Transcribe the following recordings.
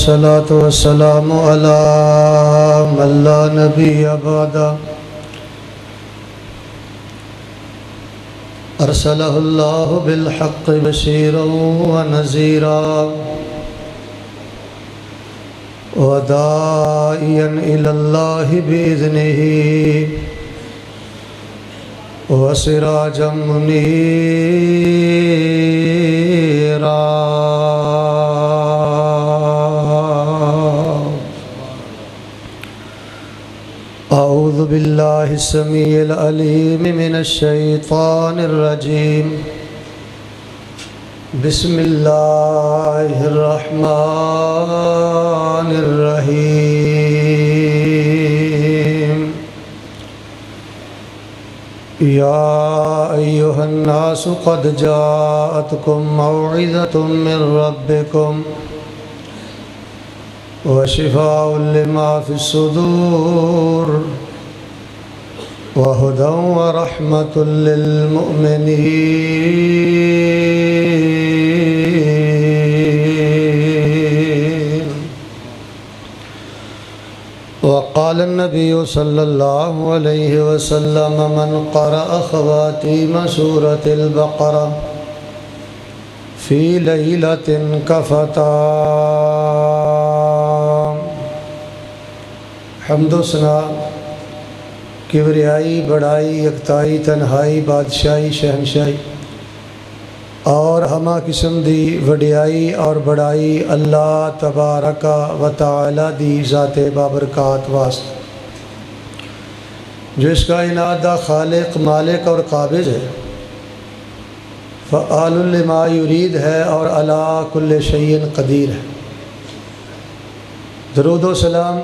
والصلاة والسلام على من لا نبي بعده أرسله الله بالحق بشيرا ونذيرا وداعيا إلى الله بإذنه وسراجا منيرا. أعوذ بالله السميع العليم من الشيطان الرجيم. بسم الله الرحمن الرحيم. يا أيها الناس قد جاءتكم موعظة من ربكم وشفاء لما في الصدور وهدى ورحمة للمؤمنين. وقال النبي صلى الله عليه وسلم من قرأ خواتيم سورة البقرة في ليلة كفتاه. حمد و ثنا، کبریائی، بڑائی، یکتائی، تنہائی، بادشاہی، شہنشاہی اور ہمہ قسم دی وڈیائی اور بڑائی اللہ تبارک و تعالی دی ذات بابرکات واسطے جو اس کائنات دا خالق، مالک اور قابض ہے، فعال لما یرید ہے اور علی کل شیء قدیر ہے. درود و سلام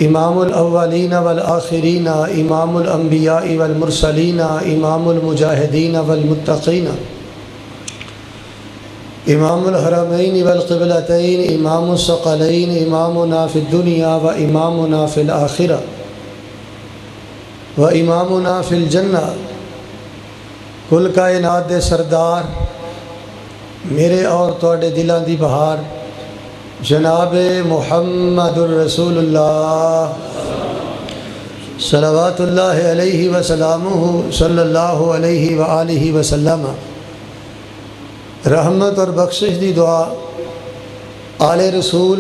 امام الاولین والآخرین، امام الانبیاء والمرسلین، امام المجاہدین والمتقین، امام الحرمین والقبلتین، امام الثقلین، امامنا فی الدنیا و امامنا فی الآخرہ و امامنا فی الجنہ، کل کائنات دے سردار، میرے اور تواڈے دلاں دی بہار جناب محمد الرسول اللہ صلوات اللہ علیہ وسلامہ صلی اللہ علیہ وآلہ وسلم. رحمت اور بخشش دی دعا آل رسول،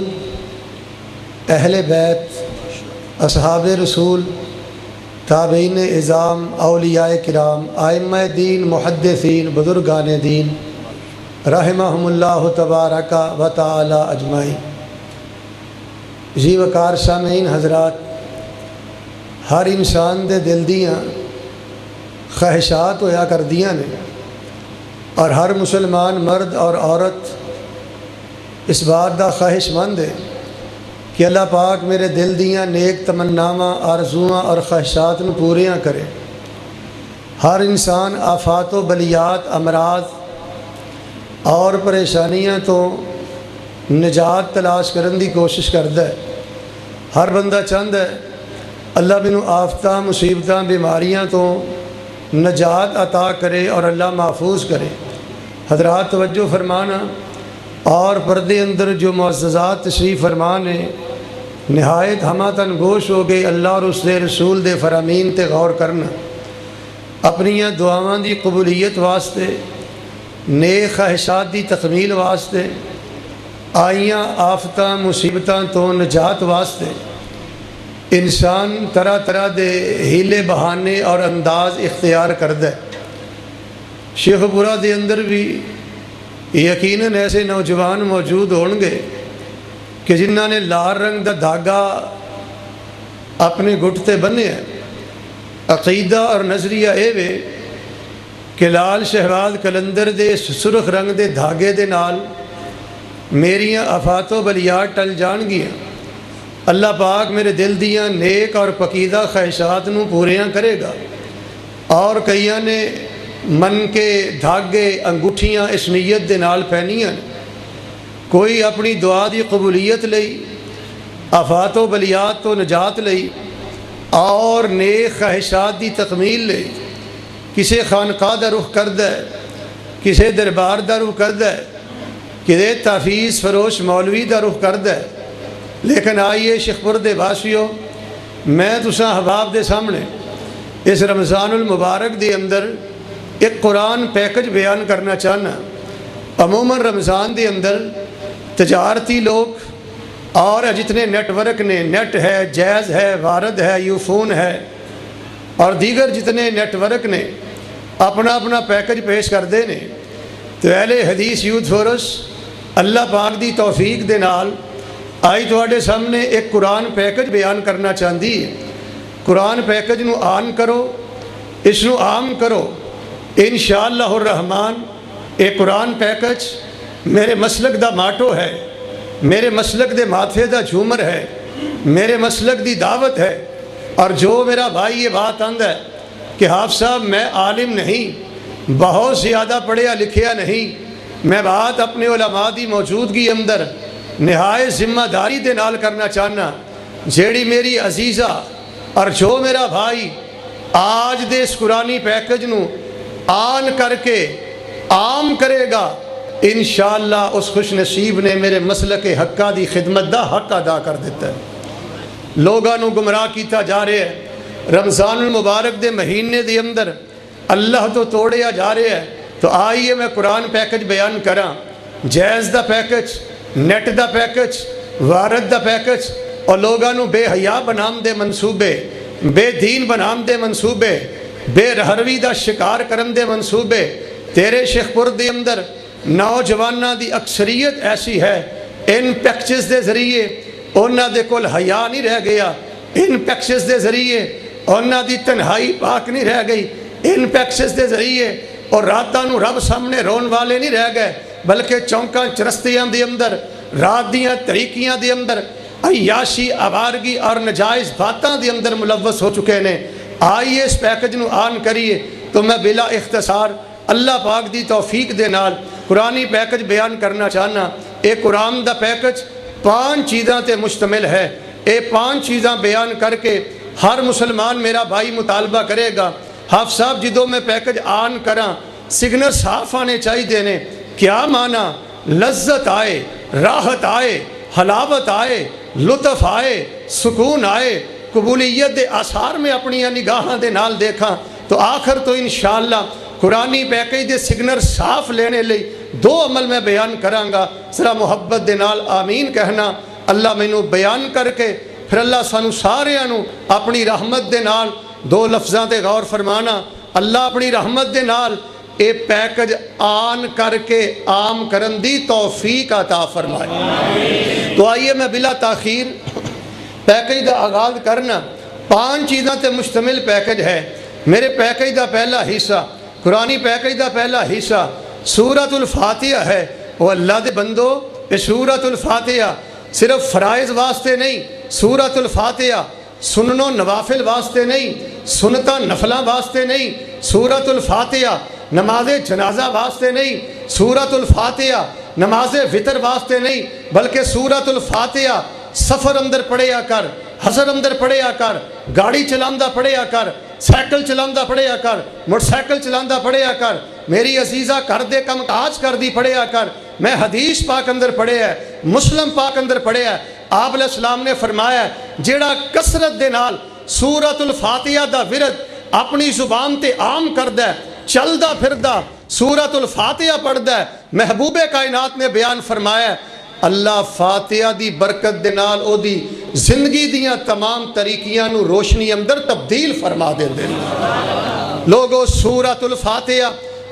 اہل بیت، اصحاب رسول، تابعین اعظام، اولیاء کرام، ائمہ دین، محدثین، بزرگان دین رحمہم اللہ تبارک و تعالی اجمعین. جی وقار سامعین حضرات، ہر انسان دے دل دیاں خواہشات ہویا کر دیاں نے، اور ہر مسلمان مرد اور عورت اس بات دا خواہش مند ہے کہ اللہ پاک میرے دل دیاں نیک تمناواں، آرزواں اور خواہشات نو پوریاں کرے. ہر انسان آفات و بلیات، امراض اور پریشانیاں تو نجات تلاش کرن دی کوشش کرتا ہے. ہر بندہ چاہتا ہے اللہ مینوں آفتاں، مصیبتاں، بیماریاں تو نجات عطا کرے اور اللہ محفوظ کرے. حضرات توجہ فرمانا، اور پردے اندر جو معززات تشریف فرمانے نہایت ہمہ تن گوش ہو گئے اللہ اور اس دے رسول دے فرامین تے غور کرنا. اپنی دعاواں دی قبولیت واسطے، نیک خواہشات دی تکمیل واسطے، آئیاں آفتاں مصیبتاں تو نجات واسطے انسان طرح طرح دے ہیلے بہانے اور انداز اختیار کردا ہے. شیخ پورہ دے اندر بھی یقیناً ایسے نوجوان موجود ہون گے کہ جنہاں نے لال رنگ دا دھاگا اپنے گھٹ تے بننے ہیں. عقیدہ اور نظریہ اے وے کہ لال شہباز کلندر دے سرخ رنگ دے دھاگے دے نال میریاں آفات و بلیات ٹل جان گیاں. اللہ پاک میرے دل دیاں نیک اور پکیدہ خواہشات نو پوریاں کرے گا. اور کئیاں نے من کے دھاگے، انگوٹھیاں اس نیت دے نال پہنیاں، کوئی اپنی دعا دی قبولیت لئی، آفات و بلیات تو نجات لئی اور نیک خواہشات دی تکمیل لئی کسے خانقاہ دا رخ کردہ ہے، کسے دربار دا رخ کردہ ہے، کہ تحفیظ فروش مولوی دا رخ کرد ہے، لیکن آئیے شیخپور دے باسیو، میں تساں احباب دے سامنے اس رمضان المبارک دے اندر ایک قرآن پیکج بیان کرنا چاہنا۔ عموماً رمضان دے اندر تجارتی لوگ اور جتنے نیٹ ورک نے، نیٹ ہے، جیز ہے، وارد ہے، یوفون ہے اور دیگر جتنے نیٹ ورک نے اپنا اپنا پیکج پیش کردے نے، تو اہل حدیث یوتھ فورس اللہ پاک دی توفیق دے نال آئی تواڈے سامنے ایک قرآن پیکج بیان کرنا چاہتی ہے۔ قرآن پیکج نو آن کرو، اس نو عام کرو، انشاءاللہ الرحمن۔ ایک قرآن پیکج میرے مسلک دا ماٹو ہے، میرے مسلک دے ماتھے دا جھومر ہے، میرے مسلک دی دعوت ہے۔ اور جو میرا بھائی یہ بات آندا ہے کہ حافظ صاحب میں عالم نہیں، بہت زیادہ پڑھیا لکھیا نہیں، میں بات اپنے علماء دی موجودگی اندر نہایت ذمہ داری دے نال کرنا چاہنا، جیڑی میری عزیزہ اور جو میرا بھائی آج دے اس قرآنی پیکج نو آن کر کے عام کرے گا، انشاءاللہ اس خوش نصیب نے میرے مسلک حقہ دی خدمت دا حق ادا کر دیتا ہے۔ لوگاں نو گمراہ کیتا جا رہے ہے، رمضان المبارک دے مہینے دے اندر اللہ تو توڑیا جا رہے ہے۔ تو آئیے میں قرآن پیکج بیان کراں، جیز the package, net the package, وارد دا پیکج، اور لوگاں نو بے حیا بنام دے منصوبے، بے دین بنام دے منصوبے، بے رہروی دا شکار کرن دے منصوبے تیرے شیخپور دے اندر نوجواناں دی اکثریت ایسی ہے، ان پیکجز دے ذریعے انہاں دے کول حیا نہیں رہ گیا، ان پیکجز دے ذریعے انہاں دی تنہائی پاک نہیں رہ گئی، ان پیکجز دے ذریعے اور راتاں نو رب سامنے رون والے نہیں رہ گئے، بلکہ چونکاں چرستیاں دے اندر، رات دیاں طریقیاں دے اندر عیاشی، آوارگی اور نجائز باتاں دے اندر ملوث ہو چکے نے۔ آئیے اس پیکج نو آن کریے۔ تو میں بلا اختصار اللہ پاک دی توفیق دے نال قرآنی پیکج بیان کرنا چاہنا۔ ایک قرآن دا پیکج 5 چیزاں تے مشتمل ہے۔ اے 5 چیزاں بیان کر کے ہر مسلمان میرا بھائی مطالبہ کرے گا، حافظ صاحب جدوں میں پیکج آن کراں سگنل صاف آنے چاہیے دینے۔ کیا معنی؟ لذت آئے، راحت آئے، حلاوت آئے، لطف آئے، سکون آئے، قبولیت دے آثار میں اپنی نگاہاں دے نال دیکھاں۔ تو آخر تو انشاءاللہ قرآنی پیکج دے سگنل صاف لینے لئی 2 عمل میں بیان کراں گا۔ ذرا محبت دے نال آمین کہنا۔ اللہ مینوں بیان کر کے پھر اللہ سانو ساریاں نو اپنی رحمت دے نال 2 لفظاں تے غور فرمانا۔ اللہ اپنی رحمت دے نال اے پیکج آن کر کے عام کرن دی توفیق عطا فرمائے۔ تو آئیے میں بلا تاخیر پیکج دا آغاز کرنا۔ 5 چیزاں تے مشتمل پیکج ہے۔ میرے پیکج دا پہلا حصہ، قرآنی پیکج دا پہلا حصہ سورۃ الفاتحہ ہے۔ وہ اللہ دے بندو، یہ سورۃ الفاتحہ صرف فرائض واسطے نہیں، سورۃ الفاتحہ سنن و نوافل واسطے نہیں، سنتاں نفلاں واسطے نہیں، سورۃ الفاتحہ نماز جنازہ واسطے نہیں، سورۃ الفاتحہ نماز وطر واسطے نہیں، بلکہ سورۃ الفاتحہ سفر اندر پڑھیا کر، حضر اندر پڑھیا کر، گاڑی چلاندہ پڑھیا کر، سائیکل چلاندہ پڑھیا کر، موٹر سائیکل چلاندہ پڑھیا کر، میری عزیزہ کر دے کم کاج کر دی پڑھیا کر۔ میں حدیث پاک اندر پڑھے ہے، مسلم پاک اندر پڑھے ہے، آپ علیہ السلام نے فرمایا ہے جیڑا کثرت دے نال سورۃ الفاتحہ دا ورد اپنی زبان تے عام کردہ ہے، چلدا پھردا سورۃ الفاتحہ پڑھدا ہے، محبوب کائنات نے بیان فرمایا ہے اللہ فاتحہ دی برکت دے نال او دی زندگی دیاں تمام طریقیاں نو روشنی اندر تبدیل فرما دے دے۔ لوگو سورۃ الفاتحہ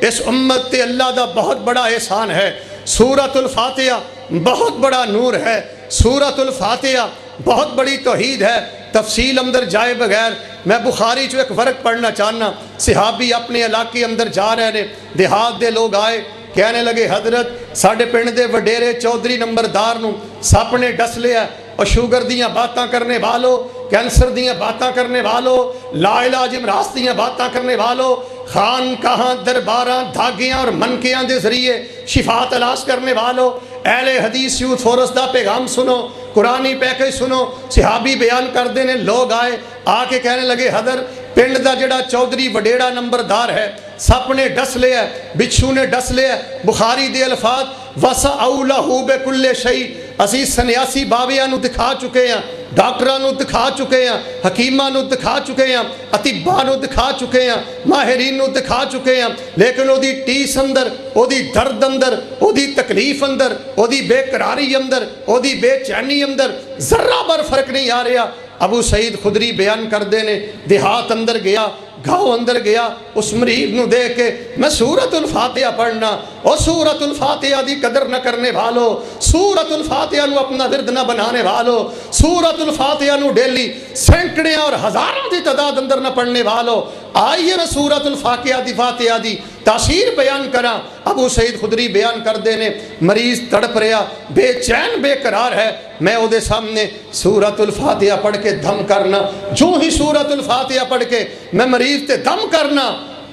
اس امت تے اللہ دا بہت بڑا احسان ہے۔ سورۃ الفاتحہ بہت بڑا نور ہے، سورۃ الفاتحہ بہت بڑی توحید ہے۔ تفصیل اندر جائے بغیر میں بخاری جو ایک ورق پڑھنا چاہنا۔ صحابی اپنے علاقے اندر جا رہے نے، دیہات دے لوگ آئے، کہنے لگے حضرت ساڑھے پنڈ دے وڈیرے چودھری نمبردار نو سپ نے ڈس لیا، اور شوگر دیاں باتاں کرنے والو، کینسر دیاں باتاں کرنے والو، لا علاج امراض دیاں باتاں کرنے والو، خان کہاں درباراں دھاگیاں اور منکیاں دے ذریعے شفا تلاش کرنے والو، اہل حدیث یوتھ فورس دا پیغام سنو، قرآنی پیکج سنو۔ صحابی بیان کر دینے، لوگ آئے آ کے کہنے لگے حضرت پنڈ دا جڑا چودھری وڈیڑا نمبردار ہے سپ نے ڈس لیا ہے، بچھو نے ڈس لیا ہے۔ بخاری دے الفاظ وَسَعَوْا لَهُ بِكُلِّ شَيْءٍ اسی سنیاسی باویاں نو دکھا چکے ہیں، ڈاکٹراں نو دکھا چکے ہیں، حکیماں نو دکھا چکے ہیں، اطباء نو دکھا چکے ہیں، ماہرین نو دکھا چکے ہیں، لیکن او دی ٹیس اندر، او دی درد اندر، او دی تکلیف اندر، او دی بے قراری اندر، او دی بے چینی اندر ذرہ بر فرق نہیں آ رہا۔ ابو سعید خدری بیان کر دینے دیہات اندر گیا، گاؤں اندر گیا، اس مریض نو دیکھ کے میں سورۃ الفاتحہ پڑھنا، اور سورۃ الفاتحہ دی قدر نہ کرنے والو، سورۃ الفاتحہ نو اپنا ورد نہ بنانے والو، سورۃ الفاتحہ نو ڈیلی سینکڑے اور ہزاروں دی تعداد اندر نہ پڑھنے والو، آئیے میں سورۃ الفاتحہ دی تاثیر بیان کرا۔ ابو سعید خدری بیان کر دینے مریض تڑپ رہا، بے چین بے قرار ہے، میں او دے سامنے سورۃ الفاتحہ پڑھ کے دم کرنا، جو ہی سورۃ الفاتحہ پڑھ کے میں مریض تے دم کرنا،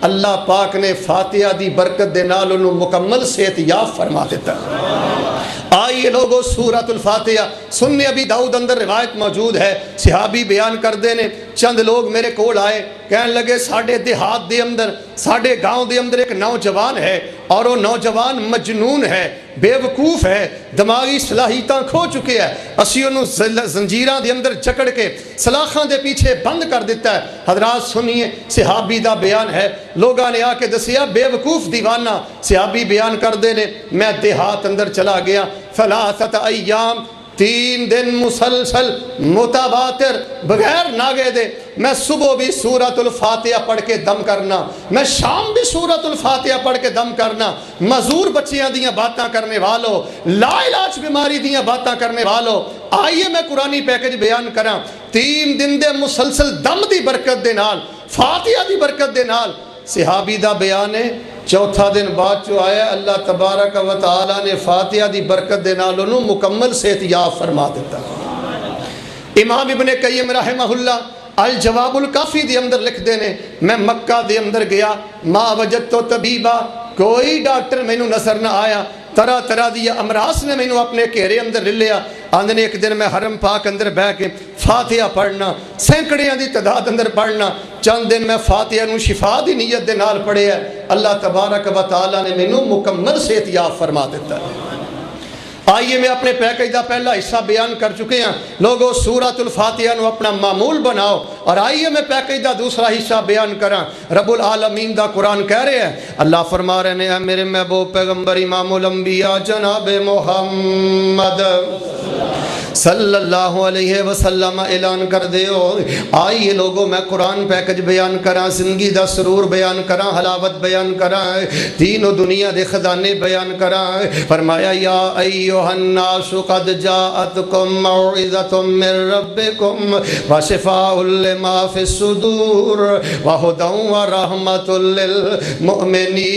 اللہ پاک نے فاتحہ دی برکت دے نال انہوں مکمل صحت یاب فرما دیتا۔ آئیے لوگوں سورۃ الفاتحہ سننے ابی داؤد اندر روایت موجود ہے، صحابی بیان کر دینے چند لوگ میرے کول آئے، کہنے لگے ساڑھے دیہات دے اندر، ساڑھے گاؤں دے اندر ایک نوجوان ہے، اور وہ نوجوان مجنون ہے، بے وقوف ہے، دماغی صلاحیتاں کھو چکے ہے، اسی انہوں زنجیران دے اندر جکڑ کے سلاخاں دے پیچھے بند کر دیتا ہے۔ حضرات سنیے صحابی دا بیان ہے، لوگاں نے آ کے دسیا بے وقوف دیوانہ، صحابی بیان کر دینے میں دیہات اندر چلا گیا، ثلاثت ایام 3 دن مسلسل متواتر بغیر ناگے دے میں صبح بھی سورۃ الفاتحہ پڑھ کے دم کرنا، میں شام بھی سورۃ الفاتحہ پڑھ کے دم کرنا، معذور بچیاں دیاں باتاں کرنے والو، لا علاج بیماری دیاں باتاں کرنے والو، آئیے میں قرآنی پیکج بیان کراں 3 دن دے مسلسل دم دی برکت دے نال، فاتحہ دی برکت دے نال۔ صحابی دا بیان ہے چوتھا دن بعد جو آیا اللہ تبارک و تعالی نے فاتحہ دی برکت دے نال انہوں مکمل صحت یاب فرما دیتا۔ امام ابن قیم رحمہ اللہ الجواب الکافی دے اندر لکھ دینے میں مکہ دے اندر گیا، ما وجدت طبیبہ کوئی ڈاکٹر میں نو نظر نہ آیا، طرح طرح دی امراض نے میں نو اپنے گھیرے اندر لے لیا۔ آندھنے ایک دن میں حرم پاک اندر بہ کے فاتحہ پڑھنا، سینکڑیاں دی تعداد اندر پڑھنا، چند دن میں فاتحہ نو شفا دی نیت دے نال پڑھے ہے، اللہ تبارک و تعالی نے میں نو مکمل صحت یاب فرما دیتا ہے۔ آئیے میں اپنے پیکج دا پہلا حصہ بیان کر چکے ہیں، لوگوں سورۃ الفاتحہ نو اپنا معمول بناؤ، اور آئیے میں پیکج دا دوسرا حصہ بیان کراں۔ رب العالمین دا قرآن کہہ رہے ہیں، اللہ فرما رہے ہیں میرے محبوب پیغمبر امام الانبیاء جناب محمد صلی اللہ علیہ وسلم اعلان کر دیو، آئیے لوگوں میں قرآن پیکج بیان کراں، زندگی دا سرور بیان کراں، حلاوت بیان کراں، دین و دنیا دے خزانے بیان کراں۔ فرمایا یا ایھا الناس قد جاءتکم موعظۃ من ربکم وشفاء لما فی الصدور وہدی ورحمۃ للمؤمنین۔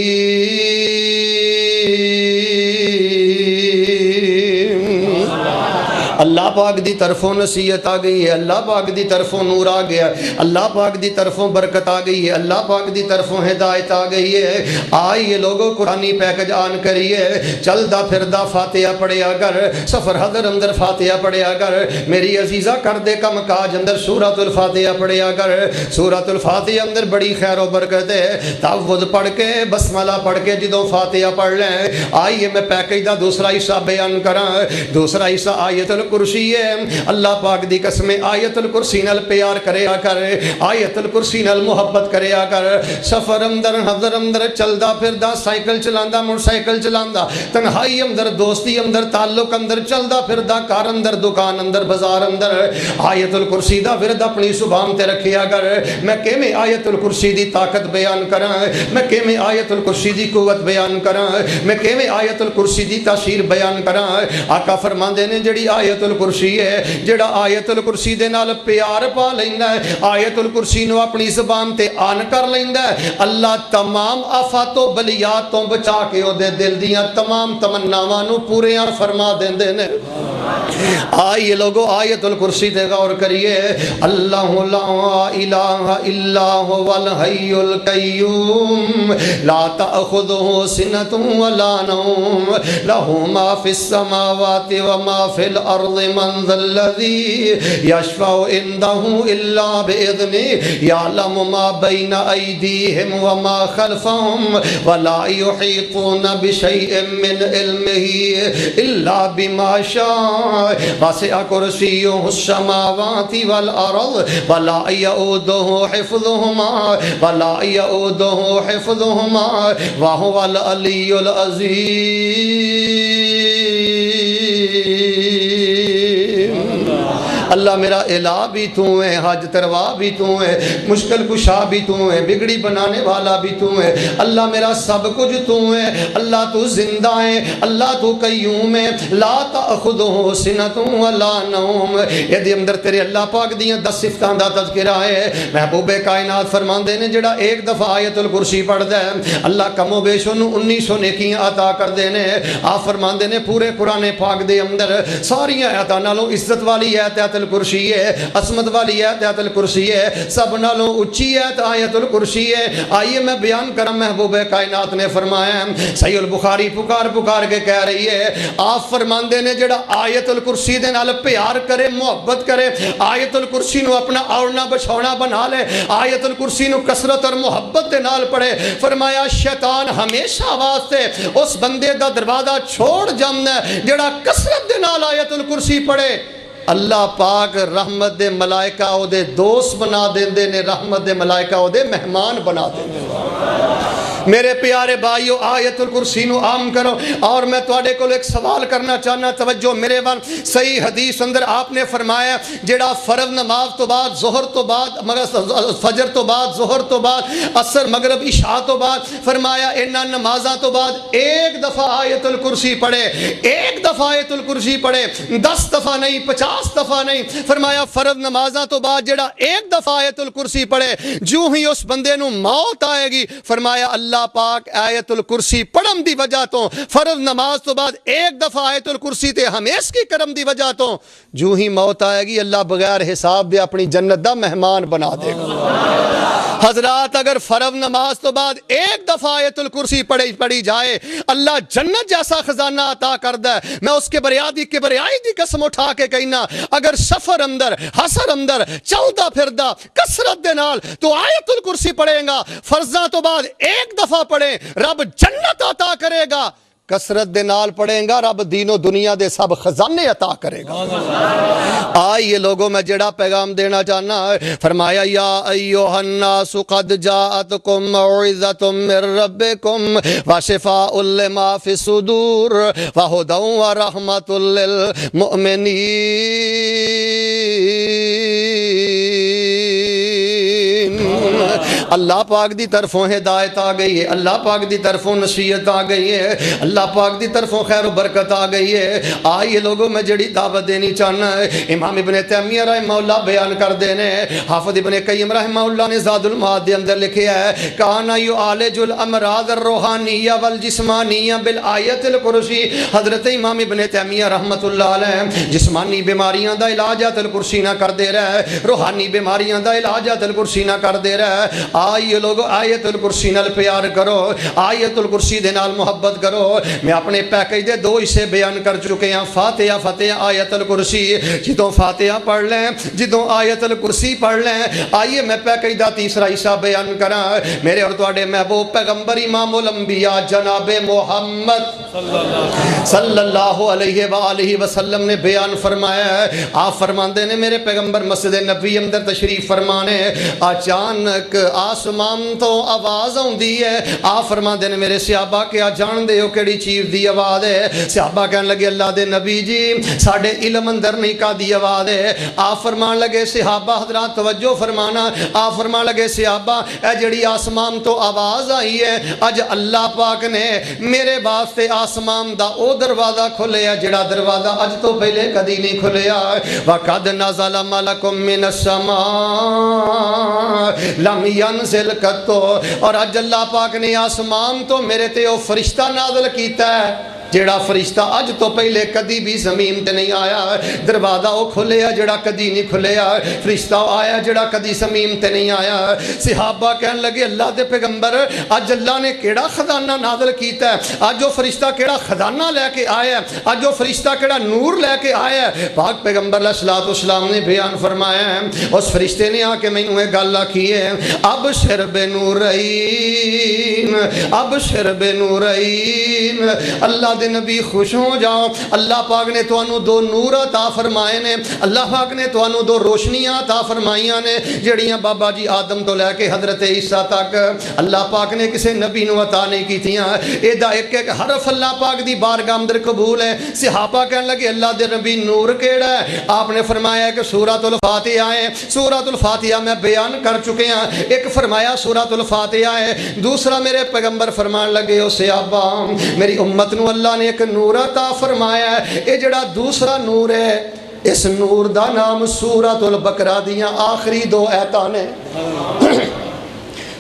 اللہ پاک دی طرفوں نصیحت آ گئی ہے، اللہ پاک دی طرفوں نور آ گیا، اللہ پاک دی طرفوں برکت آ گئی ہے، اللہ پاک دی طرفوں ہدایت آ گئی ہے۔ آئیے لوگوں قرآنی پیکج آن کریے، چلدا پھردا فاتحہ پڑھیا کر، سفر حضر اندر فاتحہ پڑھیا کر، میری عزیزہ کر دے کم کاج اندر سورۃ الفاتحہ پڑھیا کر۔ سورۃ الفاتحہ اندر بڑی خیر و برکت ہے، تعوذ پڑھ کے بسملہ پڑھ کے جدوں فاتحہ پڑھ لیں۔ آئیے میں پیکج دا دوسرا حصہ بیان کراں، دوسرا حصہ آیت الکرسی ہے۔ اللہ پاک دی قسم آیت الکرسی نال پیار کریا کر، آیت الکرسی نال محبت کریا کر۔ سفر اندر حضر اندر چلدا پھردا، سائیکل چلاندا، موٹر سائیکل چلاندا، تنہائی اندر، دوستی اندر، تعلق اندر، چلدا پھردا، کار اندر، دکان اندر، بازار اندر، آیت الکرسی دا ورد اپنی زبان تے رکھیا کر۔ میں کیویں آیت الکرسی دی طاقت بیان کراں، میں کیویں آیت الکرسی دی قوت بیان کراں، میں کیویں آیت الکرسی دی تاثیر بیان کراں۔ آقا فرماندے نے جڑی آیت الکرسی ہے، جڑا آیت الکرسی دے نال پیار پا لیندا ہے، آیت الکرسی نو اپنی زبان تے آن کر لیندا ہے، اللہ تمام آفات و بلیات تو بچا کے او دے دل دیاں تمام تمناواں نو پوریاں فرما دیندے نے۔ آئیے لوگو آیت الکرسی تے غور کریے. اللہ لا الہ الا هو الحی القیوم لا تأخذہ سنۃ ولا نوم لہ ما فی السماوات وما فی الارض من ذا الذی یشفع عنده الا بإذنہ یعلم ما بین ایدیہم وما خلفہم ولا یحیطون بشیء من علمہ الا بما شاء وسع کرسیہ السماوات والارض ولا یؤودہ حفظہما ولا یؤودہ حفظہما وہو العلی العظیم. اللہ میرا الہ بھی تو ہے، حج تروا بھی تو ہے، مشکل کشا بھی تو ہے، بگڑی بنانے والا بھی تو ہے. اللہ میرا سب کچھ تو ہے. اللہ تو زندہ ہے، اللہ تو قیوم ہے. لا تأخذہ سنۃ ولا نوم. یہ دی اندر تیرے اللہ پاک دیاں 10 صفتاں دا تذکرہ ہے. محبوب کائنات فرماندے نے جڑا ایک دفعہ آیت الکرسی پڑھدا ہے اللہ کم و بیش انہوں 1900 نیکیاں عطا کر دینے. آپ فرماندے نے پورے قرآن پاک دے اندر ساری آیاتاں نالوں عزت والی آیت الکرسی ہے، عظمت والی آیت الکرسی ہے، سب نالوں اونچی آیت الکرسی ہے. آئیے میں بیان کرم. محبوب کائنات نے فرمایا، صحیح البخاری پکار کے کہہ رہی ہے، آپ فرماندے نے جڑا آیت الکرسی دے نال پیار کرے، محبت کرے، آیت الکرسی نو اپنا اوڑنا بچھونا بنا لے، آیت الکرسی نو کثرت اور محبت دے نال پڑھے، فرمایا شیطان ہمیشہ واسطے اس بندے دا دروازہ چھوڑ جامنا ہے جڑا کثرت دے نال آیت الکرسی پڑھے. اللہ پاک رحمت دے ملائکہ او دے دوست بنا دیندے نے، رحمت دے ملائکہ او دے مہمان بنا دیندے نے. میرے پیارے بھائیو آیت الکرسی نو عام کرو. اور میں تواڈے کول ایک سوال کرنا چاہنا، توجہ میرے وال. صحیح حدیث اندر آپ نے فرمایا جڑا فرض نماز تو بعد، ظہر تو بعد، فجر تو بعد، ظہر تو بعد، عصر مغرب عشاء تو بعد، فرمایا انہاں نمازاں تو بعد ایک دفعہ آیت الکرسی پڑھے، ایک دفعہ آیت الکرسی پڑھے، 10 دفعہ نہیں، 50 دفعہ نہیں. فرمایا فرض نمازاں تو بعد جڑا ایک دفعہ آیت الکرسی پڑھے جو ہی اس بندے نو موت آئے گی، فرمایا اللہ پاک آیت الکرسی پڑھن دی وجہ تو فرض نماز تو بعد ایک دفعہ آیت الکرسی تے ہمیش کی کرم دی وجہ تو جو ہی موت آئے گی اللہ بغیر حساب دے اپنی جنت دا مہمان بنا دے گا. حضرات اگر فرض نماز تو بعد ایک دفعہ آیت الکرسی پڑھی جائے اللہ جنت جیسا خزانہ عطا کردہ ہے. میں اس کے بریائی دی قسم اٹھا کے کہنا اگر سفر اندر حسر اندر چلدا پھردا کثرت دے نال تو آیت الکرسی پڑھیں گا، فرضاں تو بعد ایک دفعہ پڑھیں رب جنت عطا کرے گا، کثرت دے نال پڑھیں گا رب دین و دنیا دے سب خزانے عطا کرے گا. آئیے لوگوں میں جڑا پیغام دینا چاہنا ہے، فرمایا یا ایھا الناس قد جاءتکم موعظۃ من ربکم وشفاء لما فی الصدور وہدی ورحمۃ للمؤمنین. اللہ پاک دی طرفوں ہدایت آ گئی ہے، اللہ پاک دی طرفوں نصیحت آ گئی ہے، اللہ پاک دی طرفوں خیر و برکت آ گئی ہے. آئیے لوگوں میں جڑی دعوت دینی چاہنا ہے، امام ابن تیمیہ رحمہ اللہ بیان کر دینے، حافظ ابن قیم رحمہ اللہ نے زاد المعاد دے اندر لکھیا ہے کانا یعالج الامراض الروحانیہ والجسمانیہ بالآیت الکرسی. حضرت امام ابن تیمیہ رحمت اللہ علیہ جسمانی بیماریاں دا علاج آیت الکرسی نہ کر دے رہا ہے، روحانی بیماریاں دا علاج آیت الکرسی نہ کر دے رہا ہے. آئیے لوگو آیت الکرسی نال پیار کرو، آیت الکرسی دے نال محبت کرو. میں اپنے پیکج دے 2 حصے بیان کر چکے ہیں، فاتحہ فتح آیت الکرسی. جدوں فاتحہ پڑھ لیں، جدوں آیت الکرسی پڑھ لیں، آئیے میں پیکج دا تیسرا حصہ بیان کراں. میرے اور تواڈے محبوب پیغمبر امام الانبیاء جناب محمد صلی اللہ علیہ وآلہ وسلم نے بیان فرمایا ہے. آپ فرماندے نے میرے پیغمبر مسجد نبوی اندر تشریف فرمانے، اچانک آسمان تو آواز آندی ہے. آپ فرماندے نے میرے صحابہ کیا جان دے ہو کیڑی چیز دی آواز ہے؟ صحابہ کہنے لگے اللہ دے نبی جی ساڑھے علم اندر نہیں کا دی آواز ہے. آپ فرمان لگے صحابہ حضرات توجہ فرمانا، آپ فرمان لگے صحابہ اے جڑی آسمان تو آواز آئی ہے اج اللہ پاک نے میرے واسطے آسمان دا او دروازہ کھولیا جڑا دروازہ اج تو پہلے کدی نہیں کھولیا. وَقَدْ نَزَلَ مَلَكٌ مِّنَ السَّمَاءِ لَمْ يَنزِلْ قَطُّ. اور اج اللہ پاک نے آسمان تو میرے تے او فرشتہ نازل کیتا ہے جیڑا فرشتہ اج تو پہلے کدی بھی زمین تے نہیں آیا، دروازہ وہ کھلیا جیڑا کدی نہیں کھلیا، فرشتہ آیا جیڑا کدی زمین تے نہیں آیا۔ صحابہ کہن لگے اللہ دے پیغمبر اج اللہ نے کیڑا خزانہ نازل کیتا ہے، اج وہ فرشتہ کیڑا خزانہ لے کے آیا ہے، اج وہ فرشتہ کیڑا نور لے کے آیا ہے۔ پاک پیغمبر علیہ الصلوۃ والسلام نے بیان فرمایا ہے، اس فرشتے نے آ کے مینوں یہ گل آکھی ہے، ابشر بنورین، ابشر بنورین، اللہ دے نبی خوش ہو جاؤ، اللہ پاک نے تانوں دو نور عطا فرمائے نے، اللہ پاک نے تانوں دو روشنیاں عطا فرمائیاں نے جڑیاں بابا جی آدم تو لے کے حضرت عیسیٰ تک اللہ پاک نے کسے نبی نو عطا نہیں کیتیاں۔ اے دا ایک ایک حرف اللہ پاک دی بارگاہ اندر قبول ہے۔ صحابہ کہنے لگے اللہ دے نبی نور کیڑا ہے؟ آپ نے فرمایا کہ سورۃ الفاتحہ ہے۔ سورۃ الفاتحہ میں بیان کر چکے ہیں، ایک فرمایا سورۃ الفاتحہ ہے، دوسرا میرے پیغمبر فرمان لگے او صحابہ میری امت نو اللہ نے ایک نور عطا فرمایا ہے، اے جڑا دوسرا نور ہے اس نور دا نام سورۃ البقرہ دیاں آخری دو آیتاں نے۔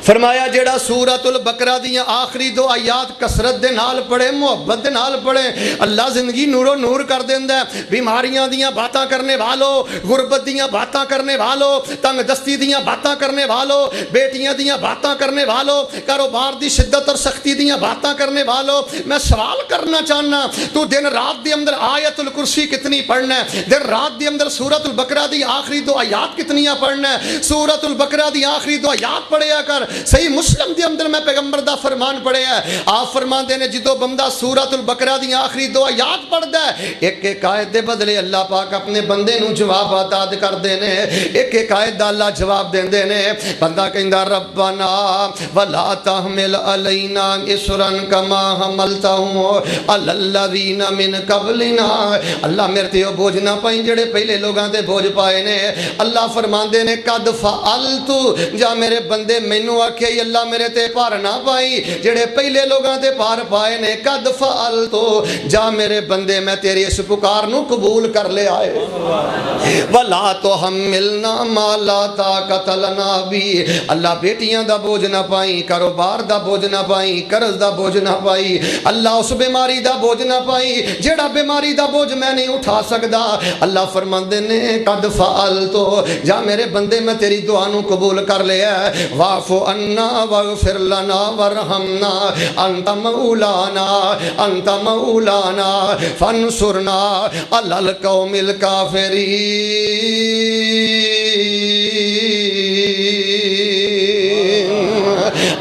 فرمایا جیڑا سورۃ البقرہ دیاں آخری دو آیات کسرت دے نال پڑھے، محبت دے نال پڑھے، اللہ زندگی نور و نور کر دیندا ہے۔ بیماریاں دیاں باتاں کرنے والو، غربت دیاں باتاں کرنے والو، تنگ دستی دیاں باتاں کرنے والو، بیٹیاں دیاں باتاں کرنے والو، کاروبار دی شدت اور سختی دیاں باتاں کرنے والو، میں سوال کرنا چاہنا تو دن رات دے اندر آیت الکرسی کتنی پڑھنا ہے؟ دن رات دے اندر سورۃ البقرہ دی آخری دو آیات کتنیاں پڑھنا ہے؟ سورۃ البقرہ دی آخری دو آیات پڑھیا کر۔ صحیح مسلم دے اندر میں پیغمبر دا فرمان پڑھے ہے، آپ فرمان دینے جدو بندہ سورۃ البقرہ دی آخری دو آیات پڑھ دے، ایک ایک آیت دے بدلے اللہ پاک اپنے بندے نو جواب عطا کر دینے، ایک ایک آیت دا اللہ جواب دین دینے۔ بندہ کہندا ربنا ولا تحمل علینا اسرا کما حملته علی الذین من قبلنا، اللہ میرے تے بوجھ نہ پائیں جڑے پہلے لوگاں تے بوجھ پائے نے۔ اللہ فرمان دینے قد فعلت، جا میرے بندے مینوں کہ اللہ میرے تے پار نہ پائی جڑے پہلے لوگاں تے پار پائے نے۔ قد فعلتو، جا میرے بندے میں تیری اس پکار نو قبول کر لے آئے۔ ولا تحملنا ما لا طاقت لنا بھی، اللہ بیٹیاں دا بوجھ نہ پائی، کاروبار دا بوجھ نہ پائی، قرض دا بوجھ نہ پائی، اللہ اس بیماری دا بوجھ نہ پائی جڑا بیماری دا بوجھ میں نہیں اٹھا سکدا۔ اللہ فرماندے نے قد فعلتو، جا میرے بندے میں تیری دعا نو قبول کر لیا۔ واعفو عنا واغفر لنا وارحمنا انت مولانا انت مولانا فانصرنا علی القوم الکافرین۔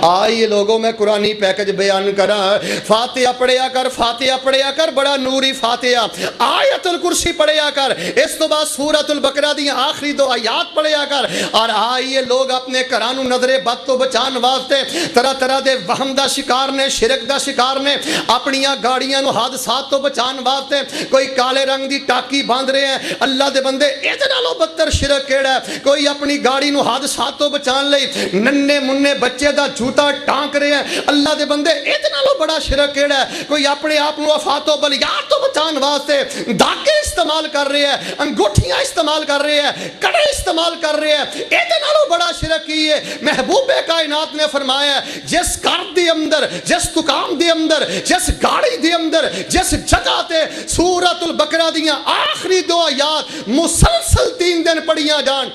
آئیے لوگوں میں قرآنی پیکج بیان کرا، فاتحہ پڑھیا کر، فاتحہ پڑھیا کر، بڑا نوری فاتحہ، آیت الکرسی پڑھیا کر، اس تو بعد سورۃ البقرہ دی آخری دو آیات پڑھیا کر۔ اور آئیے لوگ اپنے کرانو نظر بد تو بچان واسطے طرح طرح دے وہم دا شکار نے، شرک دا شکار نے، اپنیاں گاڑیاں نو حادثات تو بچان واسطے کوئی کالے رنگ دی ٹاکی باندھ رہے ہیں۔ اللہ دے بندے اے نالوں بدتر شرک کیڑا ہے؟ کوئی اپنی گاڑی نو حادثات تو بچان لئی ننے منے بچے دا جوتا ٹانک رہے ہیں۔ اللہ دے بندے اتنا لو بڑا شرک کیڑا ہے؟ کوئی اپنے آپ کو وفات و بلیات تو بچان واسطے دھاگے استعمال کر رہے ہیں، انگوٹھیاں استعمال کر رہے ہیں، کڑے استعمال کر رہے ہیں، اتنا لو بڑا شرک کی ہے۔ محبوب کائنات نے فرمایا جس گھر دے اندر، جس دکان دے اندر، جس گاڑی دے اندر، جس جگہ تے سورۃ البقرہ دیاں آخری دو آیات مسلسل 3 دن پڑھیاں جان،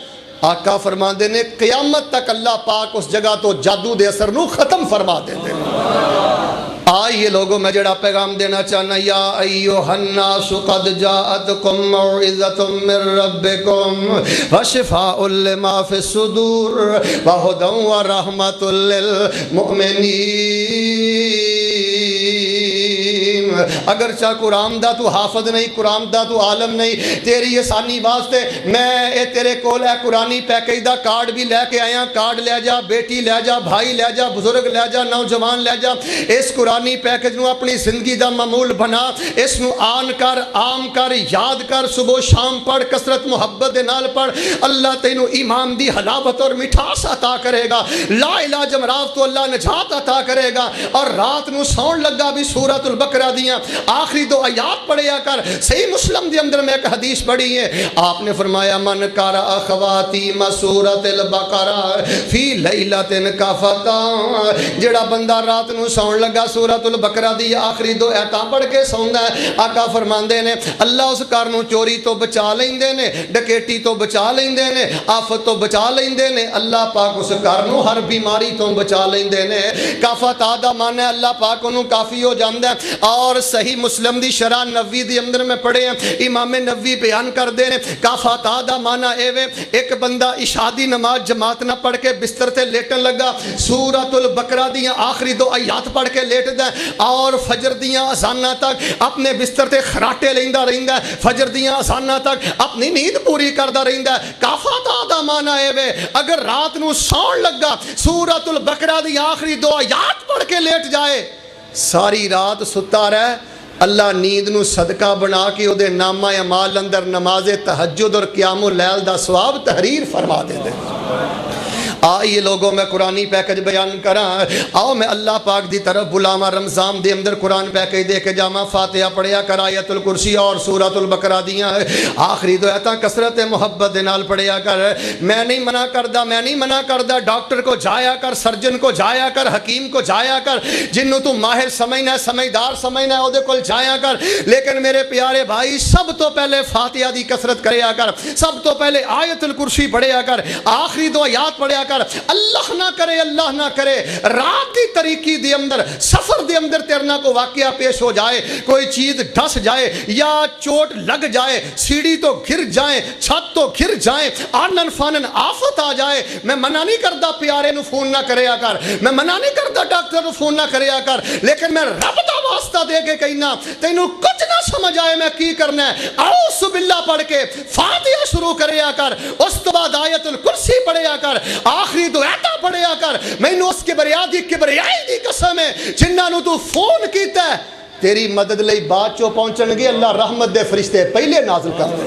آقا فرماندے نے قیامت تک اللہ پاک اس جگہ تو جادو دے اثر نو ختم فرما دیتے ہیں۔ آئیے لوگوں میں جڑا پیغام دینا چاہنا، یا ایوہ الناس قد جاءتکم موعظۃ من ربکم وشفاء لما فی الصدور وہدی ورحمۃ للمؤمنین۔ اگرچہ قرآن دا تو حافظ نہیں، قرآن دا تو عالم نہیں، تیری آسانی واسطے میں اے تیرے کول ہے قرآنی پیکج دا کارڈ بھی لے کے آیا، کارڈ لے جا، بیٹی لے جا، بھائی لے جا، بزرگ لے جا، نوجوان لے جا، اس قرآنی پیکج نو اپنی زندگی دا معمول بنا، اس نو آن کر، عام کر، یاد کر، صبح شام پڑھ، کثرت محبت دے نال پڑھ، اللہ تینو ایمان دی حلاوت اور مٹھاس عطا کرے گا، لا الہ جمراو تو اللہ نجات عطا کرے گا۔ اور رات نو سون لگا بھی سورۃ البقرہ دی دیاں آخری 2 آیات پڑھیا کر۔ صحیح مسلم دے اندر میں ایک حدیث پڑھی ہے، آپ نے فرمایا من قرأ خواتیم سورۃ البقرہ فی لیلۃ کفتا، جڑا بندہ رات نو سون لگا سورۃ البقرہ دی آخری 2 آیتاں پڑھ کے سوندا ہے، آقا فرماندے نے اللہ اس گھر نو چوری تو بچا لیندے نے، ڈکیٹی تو بچا لیندے نے، آفت تو بچا لیندے نے، اللہ پاک اس گھر نو ہر بیماری تو بچا لیندے نے۔ کافتا دا معنی اللہ پاک انہوں کافی ہو جاندا ہے۔ اور صحیح مسلم دی شرح نووی دی اندر میں پڑھے ہیں، امام نووی بیان کر دے نے کافتا دا معنی ایویں ایک بندہ عشاء دی نماز جماعت نہ پڑھ کے بستر تے لیٹن لگا، سورۃ البقرہ دیاں آخری 2 آیات پڑھ کے لیٹدا ہے اور فجر دیاں اذاناں تک اپنے بستر تے خراٹے لیندا رہندا ہے، فجر دیاں اذاناں تک اپنی نیند پوری کردا رہندا ہے۔ کافتا دا معنی ایویں اگر رات نو سون لگا سورۃ البقرہ دی آخری 2 آیات پڑھ کے لیٹ جائے، ساری رات ستا رہے، اللہ نیند نو صدقہ بنا کے او دے نامہ اعمال اندر نماز تہجد اور قیام اللیل دا ثواب تحریر فرما دے دے۔ آئیے لوگوں میں قرآنی پیکج بیان کراں، آؤ میں اللہ پاک دی طرف بلاما رمضان دے اندر قرآن پیکج دے کے جاما، فاتحہ پڑھیا کر، آیت الکرسی اور سورۃ البقرہ دیاں آخری 2 آیتاں کثرت محبت دے نال پڑھیا کر۔ میں نہیں منع کردہ ڈاکٹر کو جایا کر، سرجن کو جایا کر، حکیم کو جایا کر، جنوں تو ماہر سمجھنا ہے، سمجھدار سمجھنا ہے، او دے کول جایا کر، لیکن میرے پیارے بھائی سب تو پہلے فاتحہ دی کثرت کریا کر، سب تو پہلے آیت الکرسی پڑھیا کر، آخری 2 آیات پڑھیا کر۔ اللہ نہ کرے رات دی طریقی دے اندر سفر دے اندر تیرنا کو واقعہ پیش ہو جائے، کوئی چیز ڈھس جائے یا چوٹ لگ جائے، سیڑھی تو گر جائیں، چھت تو گر جائیں، آنن فانن آفت آ جائے، میں منع نہیں کردا پیارے نو فون نہ کریا کر، میں منع نہیں کردا ڈاکٹر نو فون نہ کریا کر، لیکن میں رب دا واسطہ دے کے کہنا تینوں کچھ نہ سمجھ آئے میں کی کرنا ہے، اعوذ باللہ پڑھ کے فاتحہ شروع کریا کر، اس تو بعد آیت الکرسی پڑھیا کر، آخری 2 آیتاں پڑھیا کر۔ میں نے اس کبریائی دی قسم ہے جنہاں نو تو فون کیتا ہے تیری مدد لئی بات چو پہنچن گے، اللہ رحمت دے فرشتے پہلے نازل کر دے،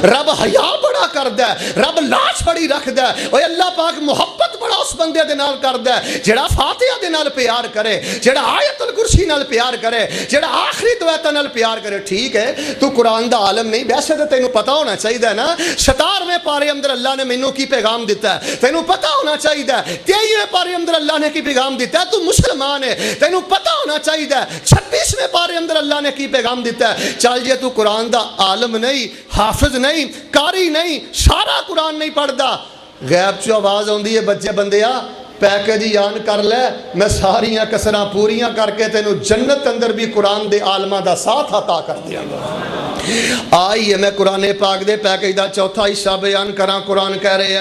رب حیا بڑا کر دے، رب لاش بڑی رکھ دے، اوے اللہ پاک محبت بڑا اس بندے دے نال کر دے جڑا فاتحہ دے نال پیار کرے، جڑا آیت الکرسی نال پیار کرے، جڑا آخری 2 آیتاں نال پیار کرے۔ ٹھیک ہے تو قرآن دا عالم نہیں، ویسے تو تینوں پتہ ہونا چاہیے نا 17ویں پارے اندر اللہ نے مینوں کی پیغام دیتا ہے، تینوں پتہ ہونا چاہیے 23ویں پارے اندر اللہ نے کی پیغام دیتا ہے، تو مسلمان ہے، تینوں پتہ ہونا چاہیے 26ویں پارے اندر اللہ نے کی پیغام دیتا ہے۔ چل جے تو قرآن دا عالم نہیں، حافظ نہیں، قاری نہیں، سارا قرآن نہیں پڑھدا، غیب چو آواز ہوندی ہے بچے بندیا پیکج یان کر لے، میں ساریاں کسراں پوریاں کر کے تینوں جنت اندر بھی قرآن دے عالمہ دا ساتھ عطا کر دیا گا۔ آئیے میں قرآن پاک دے پیکج دا چوتھا حصہ بیان کراں۔ قرآن کہہ رہے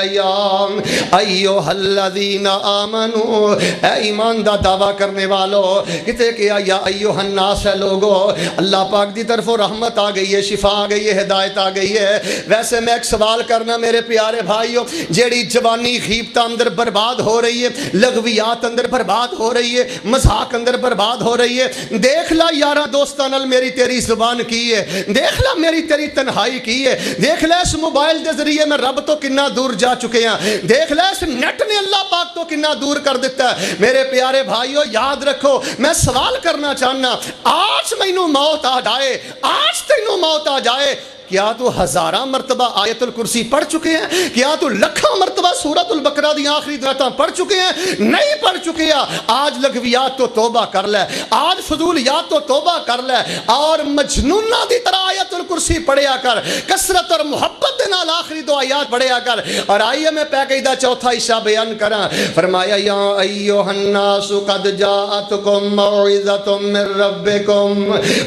ایوہ الذین آمنو، اے ایمان دا دعویٰ کرنے والو، کتے کیا یا ایوہ الناس ہے لوگو، اللہ پاک دی طرف رحمت آ گئی ہے، شفا آ گئی ہے، ہدایت آ گئی ہے۔ ویسے میں ایک سوال کرنا میرے پیارے بھائیو، جیڑی جوانی غیبت اندر برباد ہو رہی ہے، لغویات اندر برباد ہو رہی ہے، مذاق اندر برباد ہو رہی ہے، دیکھ لا یارہ دوستان میری تیری زبان کی ہے، دیکھ لا میری تیری تنہائی کی ہے، دیکھ لے اس موبائل دے ذریعے میں رب تو کنا دور جا چکے ہیں، دیکھ لے اس نیٹ نے اللہ پاک تو کنا دور کر دیتا ہے۔ میرے پیارے بھائیو یاد رکھو، میں سوال کرنا چاہنا، آج مینوں موت آ جائے، آج تینوں موت آ جائے، کیا تو 1000 مرتبہ آیت الکرسی پڑھ چکے ہیں؟ کیا تو لکھاں مرتبہ سورۃ البقرہ دی آخری 2 آیتاں پڑھ چکے ہیں؟ نہیں پڑھ چکے ہیں۔ آج لغویات تو توبہ کر لے، آج فضولیات تو توبہ کر لے، اور مجنونہ دی طرح آیت الکرسی پڑھیا کر، کثرت اور محبت دے نال آخری 2 آیات پڑھیا کر۔ اور آئیے میں پیکج دا چوتھا حصہ بیان کراں۔ فرمایا یا ایھا الناس قد جاءتکم موعظۃ من ربکم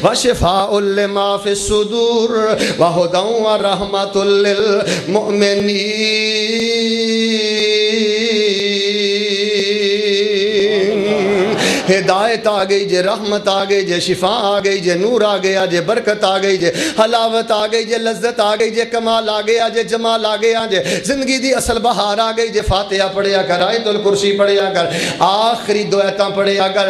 وشفاء لما فی الصدور وَهُدًى وَرَحْمَةٌ لِّلْمُؤْمِنِينَ۔ ہدایت آ گئی جے، رحمت آ گئی جے، شفا آ گئی جے، نور آ گیا جے، برکت آ گئی جے، حلاوت آ گئی جے، لذت آ گئی جے، کمال آ گیا جے، جمال آ گیا جے، زندگی دی اصل بہار آ گئی جے۔ فاتحہ پڑھیا کر، آیت الکرسی پڑھیا کر، آخری 2 آیتاں پڑھیا کر۔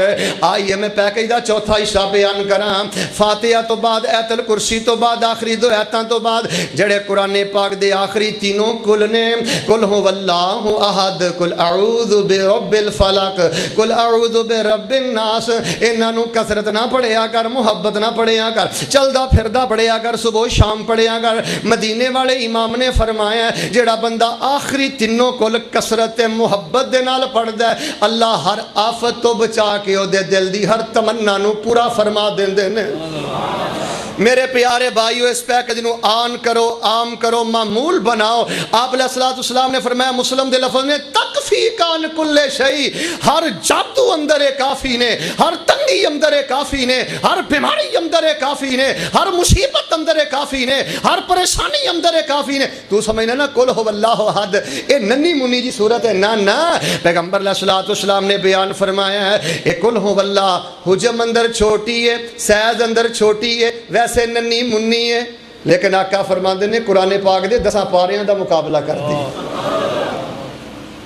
آئیے میں پیکج دا چوتھا حصہ بیان کراں۔ فاتحہ تو بعد آیت الکرسی تو بعد آخری 2 آیتاں تو بعد جڑے قرآن پاک دے آخری تینوں کل نے، قل هو اللہ احد، قل اعوذ برب الفلق، قل اعوذ برب رب الناس انہاں نو کثرت نہ پڑھیا کر محبت نہ پڑھیا کر چلدا پھردا پڑھیا کر صبح شام پڑھیا کر مدینے والے امام نے فرمایا جڑا بندہ آخری تینوں کول کثرت محبت دے نال پڑھدا ہے اللہ ہر آفت تو بچا کے او دے دل دی ہر تمنا نو پورا فرما دیندے نے میرے پیارے بھائیو اس پیکج نو آن کرو عام کرو معمول بناؤ آپ علیہ السلام نے فرمایا مسلم دے لفظ نے تکفی کان کل شئی ہر جادو اندر کافی نے ہر تنگی اندر کافی نے ہر بیماری اندر کافی نے ہر مصیبت اندر کافی نے ہر پریشانی اندر کافی نے تو سمجھنا نا کل ہو اللہ احد اے ننی منی جی صورت ہے نا پیغمبر علیہ السلام نے بیان فرمایا ہے اے کل ہو اللہ حجم اندر چھوٹی ہے سیز اندر چھوٹی ہے ویسے ننی منی ہے لیکن آقا فرماندے نے قرآن پاک دے 10 پاریاں دا مقابلہ کر دی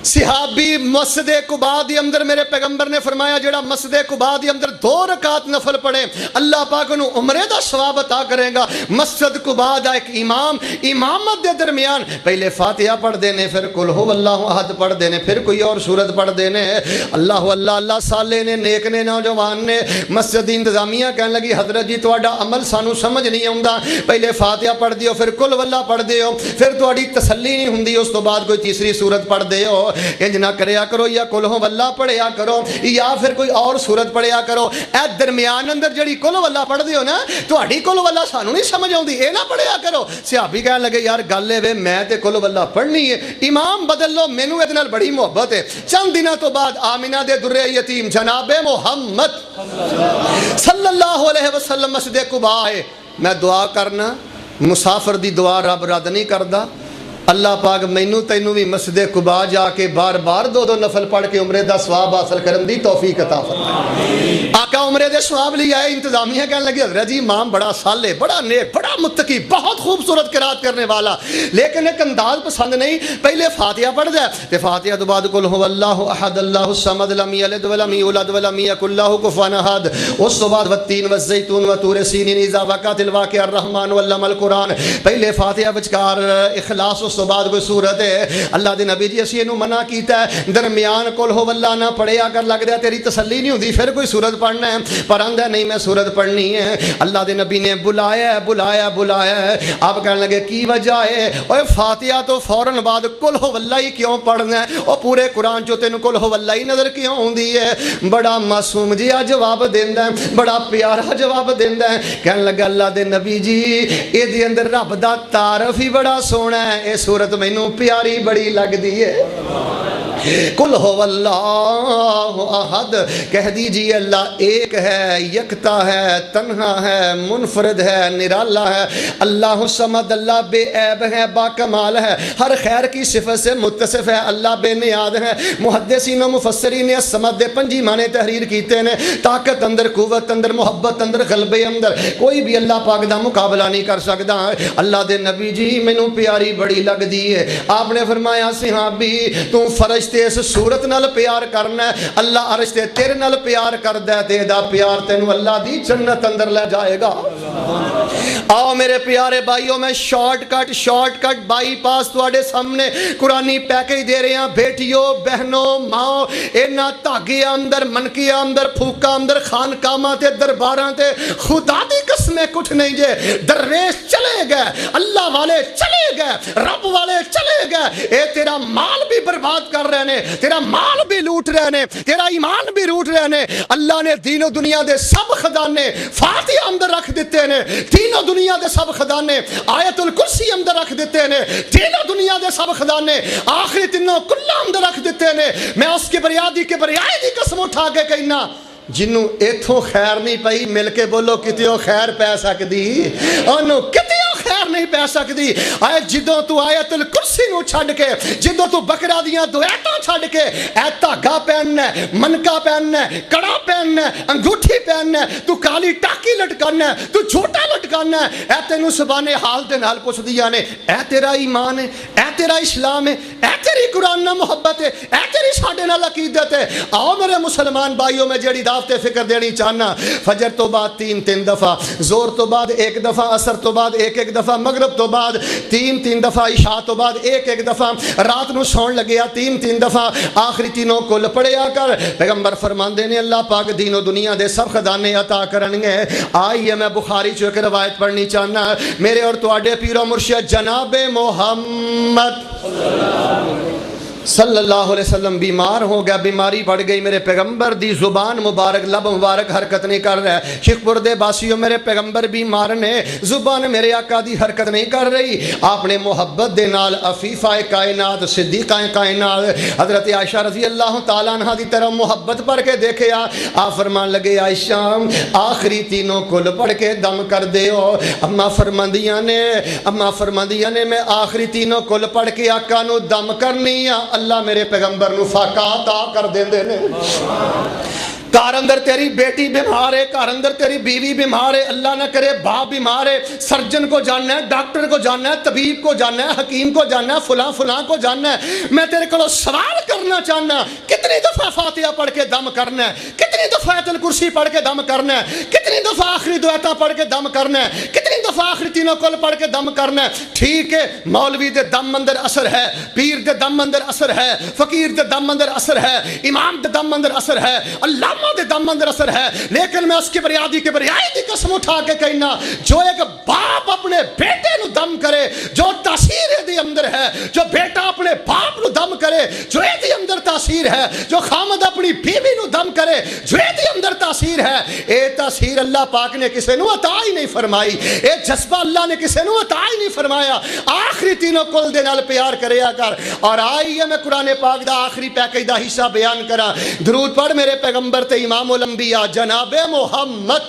صحابی مسجد قباء دی اندر میرے پیغمبر نے فرمایا جڑا مسجد قباء دی اندر 2 رکعت نفل پڑھے اللہ پاک انہوں عمرے دا ثواب عطا کرے گا مسجد قباء دا ایک امامت دے درمیان پہلے فاتحہ پڑھ دینے پھر قل هو اللہ احد پڑھ دینے پھر کوئی اور سورت پڑھ دینے اللہ اللہ صالح نے نیک نے نوجوان نے مسجد انتظامیہ کہنے لگی حضرت جی تواڈا عمل سانو سمجھ نہیں آوندا پہلے فاتحہ پڑھ دیو پھر قل اللہ پڑھ دیو پھر تواڈی تسلی نہیں ہوندی اس تو بعد کوئی تیسری سورت پڑھ دیو انج نہ کریا کرو یا قل ہو واللہ پڑھیا کرو یا پھر کوئی اور سورت پڑھیا کرو اے درمیان اندر جڑی قل ہو واللہ پڑھ دیو نا تہاڈی قل ہو واللہ سانو نہیں سمجھ آوندی اے نہ پڑھیا کرو صحابی کہنے لگے یار گل اے وے میں تے قل ہو واللہ پڑھنی ہے امام بدل لو مینوں ادے نال بڑی محبت ہے چند دنوں تو بعد آمینہ دے درے یتیم جناب محمد صلی اللہ علیہ وسلم مسجد قباء ہے میں دعا کرنا مسافر دی دعا رب رد نہیں کردا اللہ پاک مینوں تینوں بھی مسجد قباء جا کے بار بار 2 نفل پڑھ کے عمرے دا ثواب حاصل کرن دی توفیق عطا فرمائے آقا عمرے دے ثواب لے آئے انتظامیہ کہنے لگے حضرت جی امام بڑا صالح بڑا نیک بڑا متقی بہت خوبصورت قرات کرنے والا لیکن ایک انداز پسند نہیں پہلے فاتحہ پڑھ دے تے فاتحہ تو بعد قل هو اللہ احد اللہ الصمد لم یلد ولم یولد ولم یکن له کفوا احد اس تو بعد والتین والزیتون وطور سینین اذا وقعت الواقع الرحمن علم القرآن پہلے فاتحہ وچکار اخلاص اس تو بعد کوئی صورت ہے اللہ دے نبی جی اسی انہوں منع کیتا ہے درمیان قل ہو اللہ نہ پڑھے اگر لگ دیا تیری تسلی نہیں ہوندی پھر کوئی صورت پڑھنا ہے پر آندہ نہیں میں صورت پڑھنی ہے اللہ دے نبی نے بلایا ہے آپ کہنے لگے کی وجہ ہے اوہ فاتحہ تو فوراً بعد قل ہو اللہ ہی کیوں پڑھنا ہے اور پورے قرآن جو تینوں قل ہو اللہ ہی نظر کیوں ہوندی ہے بڑا معصوم جیا جواب دیندہ ہے بڑا پیارا جواب دیندہ ہے کہنے لگا اللہ دے نبی جی اے دے اندر رب دا تعارف ہی بڑا سونا ہے صورت مینوں پیاری بڑی لگ دی ہے قل هو اللہ احد کہہ دیجئے اللہ ایک ہے یکتا ہے تنہا ہے منفرد ہے نرالا ہے اللہ الصمد اللہ بے عیب ہے با کمال ہے ہر خیر کی صفت سے متصف ہے اللہ بے نیاد ہے محدثین و مفسرین نے الصمد دے 5 معنی تحریر کیتے نے طاقت اندر قوت اندر محبت اندر غلبے اندر کوئی بھی اللہ پاک دا مقابلہ نہیں کر سکتا اللہ دے نبی جی مینوں پیاری بڑی لگ دی ہے آپ نے فرمایا صحابی تو فرشتے اس صورت نال پیار کرنا ہے اللہ عرش تے تیرے نال پیار کردا ہے تے دا پیار تینوں اللہ دی جنت اندر لے جائے گا آؤ میرے پیارے بھائیوں میں شارٹ کٹ بائی پاس تواڈے سامنے قرآنی پیکج دے رہے ہیں بیٹیوں بہنوں ماں اینا تاگے اندر منکے اندر پھوکا اندر خانقاہاں تے درباراں تے خدا دی قسمیں کچھ نہیں جے درویش چلے گئے اللہ والے چلے گئے رب والے چلے گئے اے تیرا مال بھی برباد کر رہے نے تیرا مال بھی لوٹ رہے نے تیرا ایمان بھی لوٹ رہے نے اللہ نے دین و دنیا دے سب خزانے فاتحہ اندر رکھ دیتے نے دین و دنیا دے سب خزانے آیت الکرسی اندر رکھ دیتے نے دین و دنیا دے سب خزانے آخری تینوں کلہ اندر رکھ دیتے نے میں اس کے بریادی دی قسم اٹھا کے کہنا جنوں ایتھوں خیر نہیں پئی مل کے بولو کتیوں خیر پہ سکدی انہوں کتیوں خیر نہیں پہ سکدی آئے جدوں تو آیت الکرسی نو چھڑ کے جدوں تو بکرا دیاں دعایتاں چھڑ کے اے دھاگا پہننا ہے منکا پہننا ہے کڑا پہننا ہے انگوٹھی پہننا ہے تو کالی ٹاکی لٹکانا ہے تو جھوٹا لٹکانا ہے اے تینوں سبانے حال دے نال پوچھ دیا نے اے تیرا ایمان ہے اے تیرا اسلام ہے اے تیری قرآن نہ محبت ہے اے تیری ساڈے نال عقیدت ہے آؤ میرے مسلمان بھائیوں میں جڑی دعوت فکر دینی چاہنا فجر تو بعد 3 دفعہ زور تو بعد 1 دفعہ عصر تو بعد 1 دفعہ دفعہ مغرب تو بعد، 3 دفعہ عشاء تو بعد، ایک دفعہ رات نو سون لگیا 3 دفعہ آخری تینوں کل پڑھیا کر۔ پیغمبر فرماندے نے اللہ پاک دین و دنیا دے سب خزانے عطا کرن گے۔ آئیے میں بخاری چو ایک روایت پڑھنی چاہنا، میرے اور تواڈے پیر و مرشد جناب محمد صلی اللہ علیہ وسلم بیمار ہو گیا، بیماری بڑھ گئی، میرے پیغمبر دی زبان مبارک لب مبارک حرکت نہیں کر رہا ہے۔ شیخپور دے باسیوں میرے پیغمبر بیمار نے، زبان میرے آقا دی حرکت نہیں کر رہی۔ آپ نے محبت دے نال عفیفہ کائنات صدیقہ کائنات حضرت عائشہ رضی اللہ تعالیٰ عنہ دی طرف محبت پڑھ کے دیکھے، آپ فرمان لگے عائشہ آخری تینوں کل پڑھ کے دم کر دے ہو۔ اماں فرماندیاں نے میں آخری تینوں کل پڑھ کے آقا نو دم کرنی ہے، اللہ میرے پیغمبر نو فاقہ عطا کر دیندے نے۔ کار اندر تیری بیٹی بیمار ہے، کار اندر تیری بیوی بیمار ہے، اللہ نہ کرے باپ بیمار ہے، سرجن کو جاننا ہے، ڈاکٹر کو جاننا ہے، طبیب کو جاننا ہے، حکیم کو جاننا ہے، فلاں کو جاننا ہے۔ میں تیرے کو سوال کرنا چاہنا، کتنی دفعہ فاتحہ پڑھ کے دم کرنا ہے، کتنی دفعہ آیت الکرسی پڑھ کے دم کرنا ہے، کتنی دفعہ آخری دعا پڑھ کے دم کرنا ہے، کتنی دفعہ آخری تینوں کل پڑھ کے دم کرنا ہے۔ ٹھیک ہے، مولوی دے دم اندر اثر ہے، پیر دے دم اندر اثر ہے، فقیر دے دم اندر اثر ہے، امام دے دم اندر اثر ہے، علامہ دے دم اندر اثر ہے، لیکن میں اس کی بریادی دی قسم اٹھا کے کہنا، جو ایک باپ اپنے بیٹے نو دم کرے، جو تاثیر دی اندر ہے، جو بیٹا اپنے باپ نو دم کرے، جو دی اندر تاثیر ہے، جو خامد اپنی بیوی نو دم کرے، جو دی اندر تاثیر ہے، اے تاثیر اللہ پاک نے کسے نو عطا ہی نہیں فرمائی، اے جذبہ اللہ نے کسے نو عطا ہی نہیں فرمایا۔ آخری تینوں کل دے نال پیار کریا کر۔ اور آئیے میں قرآن پاک دا آخری پیکج دا حصہ بیان کرا، درود پڑھ میرے پیغمبر تے امام الانبیاء جناب محمد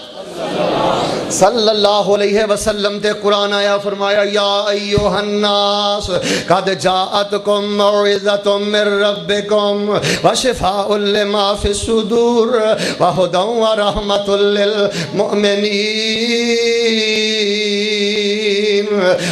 صلی اللہ علیہ وسلم تے قرآن آیا، فرمایا یا ایوہ الناس قد جاءتکم موعظۃ من ربکم وشفاء لما فی الصدور وہدی ورحمۃ للمؤمنین۔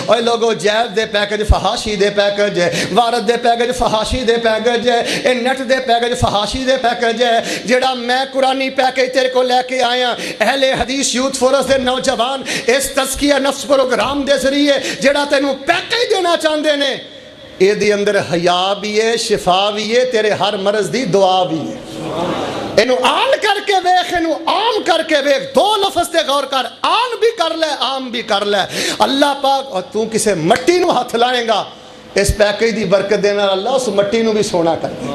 اوے لوگو جیب دے پیکج فحاشی دے پیکج ہے، وارد دے پیکج فحاشی دے پیکج ہے، اے نیٹ دے پیکج فحاشی دے پیکج ہے، جڑا میں قرآنی پیکج تیرے کو لے کے آیا اہل حدیث یوتھ فورس دے نوجوان اس تزکیہ نفس پروگرام دے ذریعے جڑا تینوں پیکج دینا چاہندے نے، اے دی اندر حیا بھی ہے، شفا بھی ہے، تیرے ہر مرض دی دعا بھی ہے۔ اینو آن کر کے ویخ، اینو عام کر کے ویخ، دو لفظ تے غور کر، آن بھی کر لے عام بھی کر لے۔ اللہ پاک اور تو کسے مٹی نو ہاتھ لائیں گا، اس پیکج دی برکت دینا اللہ اس مٹی نو بھی سونا کر دے،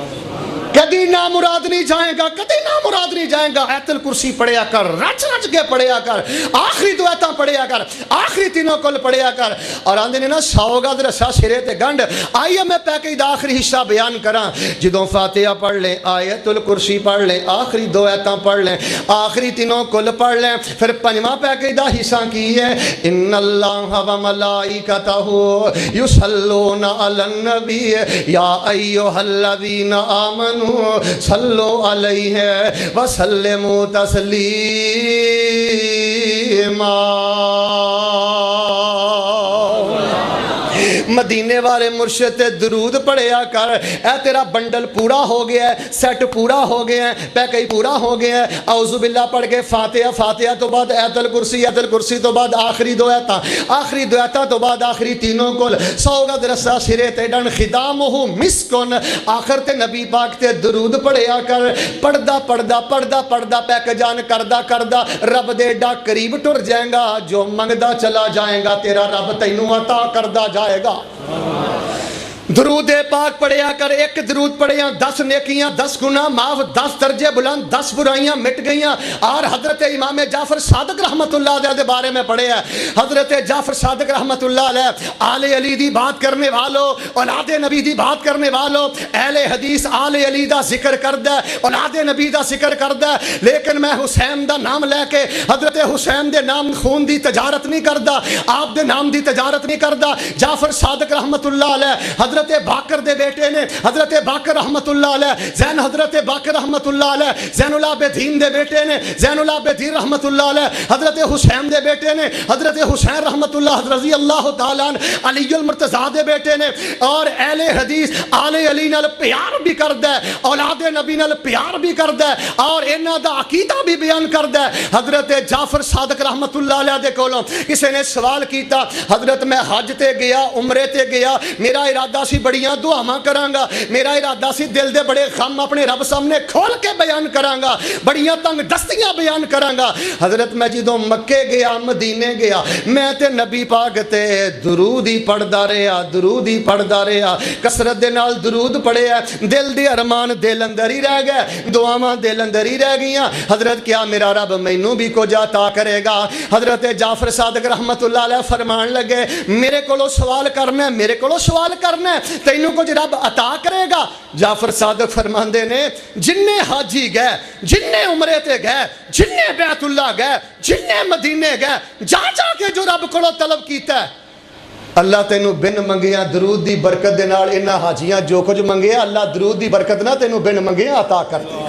کدی نامراد نہیں جائیں گا، کدی نامراد نہیں جائیں گا۔ آیت الکرسی پڑھیا کر، رچ کے پڑھیا کر، آخری دعائیں پڑھیا کر، آخری تینوں کل پڑھیا کر۔ اور آندے نے نا 100 گز رسا سرے تے گنڈ۔ آئیے میں پیکج دا آخری حصہ بیان کراں، جدوں فاتحہ پڑھ لیں، آیت الکرسی پڑھ لیں، آخری دعائیں پڑھ لیں، آخری تینوں کل پڑھ لیں، پھر پنجواں پیکج دا حصہ کی ہے، ان اللہ و ملائکتہ یصلون علی النبی یا ایھا الذین آمنوا صلو علیہ وسلموا تسلیما۔ مدینے والے مرشد تے درود پڑھیا کر، اے تیرا بنڈل پورا ہو گیا ہے، سیٹ پورا ہو گیا ہے، پیکج پورا ہو گیا ہے۔ اعوذ باللہ پڑھ کے فاتحہ تو بعد آیت الکرسی تو بعد آخری دعائیں تو بعد آخری تینوں کل 100 گز رسا سرے تے ڈن ختامہ مسکن، آخر تے نبی پاک تے درود پڑھیا کر۔ پڑھدا پیکجان کردہ رب دے ڈا قریب ٹر جائیں گا، جو منگدا چلا جائیں گا تیرا رب تینوں عطا کردا جائے گا۔ درود پاک پڑھیا کر، ایک درود پڑھیا 10 نیکیاں 10 گناہ معاف، 10 درجے بلند، 10 برائیاں مٹ گئیاں۔ اور حضرت امام جعفر صادق رحمت اللہ علیہ دے بارے میں پڑھے ہیں، حضرت جعفر صادق رحمت اللہ علیہ آل علی دی بات کرنے والوں، اولاد نبی دی بات کرنے والوں، اہل حدیث آل علی دا ذکر کردہ ہے، اولاد نبی دا ذکر کردہ ہے، لیکن میں حسین دا نام لے کے حضرت حسین دے نام خون دی تجارت نہیں کردہ، آپ دے نام دی تجارت نہیں کردہ۔ جعفر صادق رحمت اللہ علیہ حضرت حضرت باقر دے بیٹے نے حضرت باقر رحمتullah علیہ زین حضرت باقر رحمتullah علیہ زین العابدین دے بیٹے نے زین العابدین رحمتullah علیہ حضرت حسین دے بیٹے نے حضرت حسین رحمتullah رضی اللہ تعالیٰ عنہ علی المرتضیٰ دے بیٹے نے اور اہل حدیث آل علی نال پیار بھی کردا ہے اولاد نبی نال پیار بھی کردا ہے اور انہاں دا عقیدہ بھی بیان کردا ہے حضرت جعفر صادق رحمتullah علیہ دے کولوں کسی نے سوال کیتا حضرت میں حج تے گیا عمرے تے گیا میرا ارادہ سی بڑیاں دعاواں کرانگا میرا ارادہ سی دل دے بڑے غم اپنے رب سامنے کھول کے بیان کرانگا بڑیاں تنگ دستیاں بیان کرانگا حضرت میں جدوں مکے گیا مدینے گیا میں تے نبی پاک تے درود ہی پڑھدا رہیا کثرت دے نال درود پڑھیا دل دے ارمان دل اندر ہی رہ گئے دعاواں دل اندر ہی رہ گئیاں حضرت کیا میرا رب مینوں بھی کچھ عطا کرے گا حضرت جعفر صادق رحمتullah علیہ فرمان لگے میرے کولو سوال کرنا ہے تینوں کچھ رب عطا کرے گا جعفر صادق فرماندے نے جننے حاجی گئے جننے عمرے تے گئے جننے بیت اللہ گئے جننے مدینے گئے جا کے جو رب کولو طلب کیتا ہے اللہ تینوں بن منگیا درود دی برکت دے نال انہاں حاجیاں جو کچھ منگیا اللہ درود دی برکت نہ تینوں بن منگیا عطا کر دے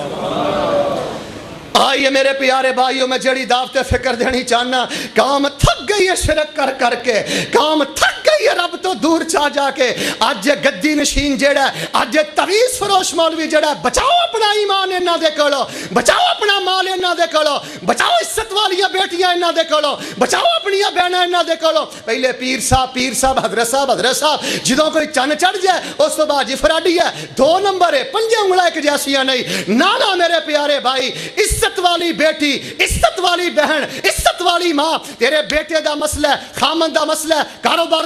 آئیے میرے پیارے بھائیوں میں جڑی دعوت فکر دینی چاہنا کام تھک گئی ہے شرک کر کے کام تھک گئی ہے رب تو دور جا کے آج گدی نشین جڑا ہے آج تویز فروش مولوی جڑا ہے بچاؤ اپنا ایمان انہاں دے کولو بچاؤ اپنا مال انہاں دے کولو بچاؤ عزت والیاں بیٹیاں انہاں دے کولو بچاؤ اپنیاں بہناں انہاں دے کولو پہلے پیر صاحب حضرت صاحب جدوں کوئی چن چڑھ جائے اس تو بعد جی فراڈی ہے 2 نمبر ہے 5 انگلاں ایک جیسیاں نہیں نانا میرے پیارے بھائی عزت والی بیٹی عزت والی بہن عزت والی ماں تیرے بیٹے دا مسئلہ ہے خامن دا مسئلہ ہے کاروبار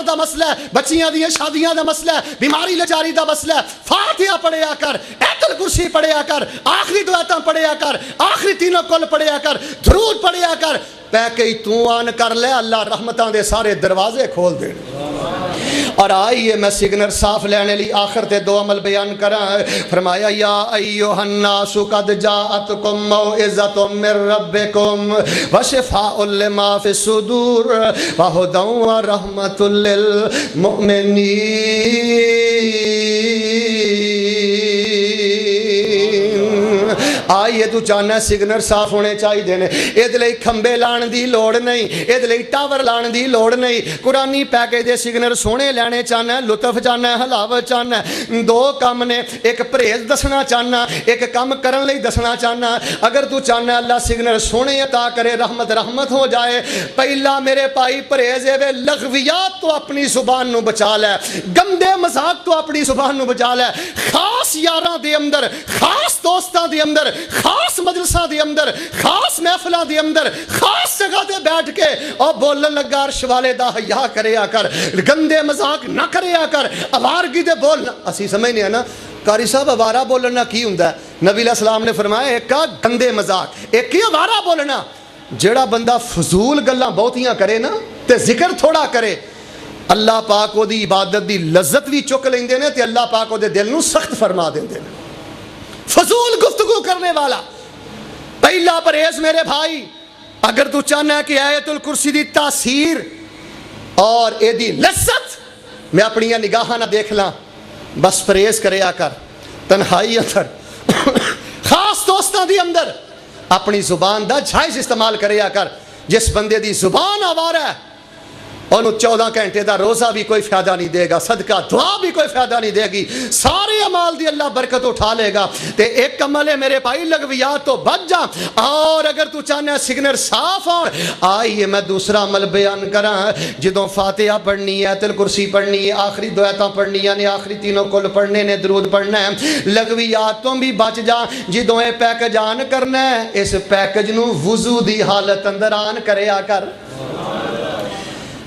دا مسئلہ ہے بچیاں دی شادیاں دا مسئلہ ہے بیماری لچاری دا مسئلہ ہے فاتحہ پڑھیا کر ایت الکرسی پڑھیا کر آخری دعاتاں پڑھیا کر آخری تینوں کل پڑھیا کر درود پڑھیا کر پہ کئی تو آن کر لے اللہ رحمتاں دے سارے دروازے کھول دے اور آئیے میں سگنر صاف لینے لی آخر تے 2 عمل بیان کراں فرمایا یا ایوہ الناس قد جاءتکم موعظۃ من ربکم وشفاء لما فی الصدور وہدی ورحمۃ للمؤمنین آئیے تو چاہنا سگنر صاف ہونے چاہی دینے ادھ لئی کھمبے لان دی لوڑ نہیں ادھ لئی ٹاور لان دی لوڑ نہیں قرآنی پیکج دے سگنر سونے لینے چاہنا ہے لطف چاہنا ہے حلاوت چاہنا ہے 2 کام نے ایک پریز دسنا چاہنا ایک کام کرن لئی دسنا چاہنا اگر تو چاہنا ہے اللہ سگنر سونے عطا کرے رحمت ہو جائے پہلا میرے پائی پریز ہے لغویات تو اپنی زبان نو بچا لے گندے مذاق تو اپنی زبان نو بچا لے خاص یاراں دے اندر خاص دوستاں دے اندر خاص مجلساں دے اندر خاص محفلاں دے اندر خاص جگہ دے بیٹھ کے اور بولن لگا عرش والے دا حیا کریا کر گندے مذاق نہ کریا کر آوارگی دے بولنا اسی سمجھنے ہیں نا قاری صاحب آوارہ بولنا کی ہوندا ہے نبی علیہ السلام نے فرمایا ایک کا گندے مذاق ایک کی آوارہ بولنا جڑا بندہ فضول گلاں بہتیاں کرے نا تے ذکر تھوڑا کرے اللہ پاک او دی عبادت دی لذت بھی چک لیندے نے تے اللہ پاک او دے دل نو سخت فرما دیندے نے فضول گفتگو کرنے والا پہلا پرہیز میرے بھائی اگر تو چاہنا ہے کہ آیت الکرسی دی تاثیر اور اے دی لذت میں اپنی نگاہاں نہ دیکھ لاں بس پرہیز کریا کر تنہائی اندر خاص دوستاں دی اندر اپنی زبان دا جائز استعمال کریا کر جس بندے دی زبان آوارہ ہے انہوں 14 گھنٹے دا روزہ بھی کوئی فائدہ نہیں دے گا صدقہ دعا بھی کوئی فائدہ نہیں دے گی سارے عمال دی اللہ برکت اٹھا لے گا تے ایک عمل ہے میرے بھائی لغویات تو بچ جا اور اگر تو چاہنا ہے سگنر صاف ہو آئیے میں دوسرا عمل بیان کراں جدوں فاتحہ پڑھنی ہے آیت الکرسی پڑھنی ہے آخری دعاتاں پڑھنی ہے آخری تینوں کل پڑھنے نے درود پڑھنا ہے لغویات تو بھی بچ جا جدوں اے پیکج آن کرنا ہے اس پیکج نو وضو دی حالت اندر آن کریا کر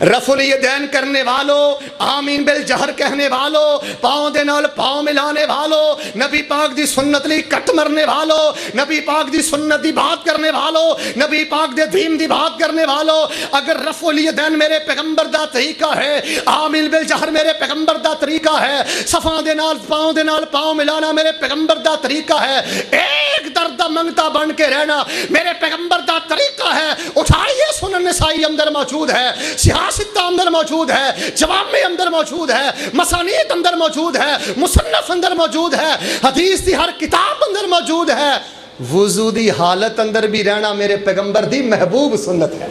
رفع الیدین کرنے والوں آمین بالجہر کہنے والوں پاؤں دے نال پاؤں ملانے والوں نبی پاک دی سنت لی کٹ مرنے والوں نبی پاک دی سنت دی بات کرنے والوں نبی پاک دے دین دی بات کرنے والوں اگر رفع الیدین میرے پیغمبر دا طریقہ ہے آمین بالجہر میرے پیغمبر دا طریقہ ہے صفاں دے نال پاؤں ملانا میرے پیغمبر دا طریقہ ہے ایک درد منگتا بن کے رہنا میرے پیغمبر دا طریقہ ہے اٹھائیے سنن نسائی اندر موجود ہے واسطہ اندر موجود ہے، جوامع اندر موجود ہے، مسانید اندر موجود ہے، مصنف اندر موجود ہے، حدیث دی ہر کتاب اندر موجود ہے۔ وضو دی حالت اندر بھی رہنا میرے پیغمبر دی محبوب سنت ہے۔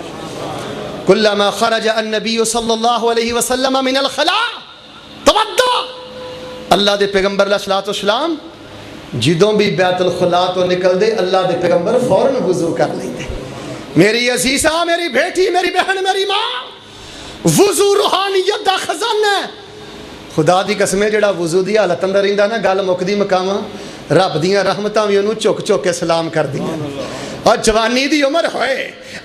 کلما خرج النبی صلی اللہ علیہ وسلم من الخلاء توضا، اللہ دے پیغمبر علیہ الصلوۃ والسلام جدوں بھی بیت الخلاء تو نکل دے اللہ دے پیغمبر فوراً وضو کر لیندے۔ میری عزیزہ، میری بیٹی، میری بہن، میری ماں، وضو روحانیت دا خزانہ ہے۔ خدا دی قسم جڑا وضو دی حالت اندر رہندا نا، گل مکدی مقاماں رب دیاں رحمتاں وی اونوں چک چک کے سلام کر دیاں۔ اور جوانی دی عمر ہوئے،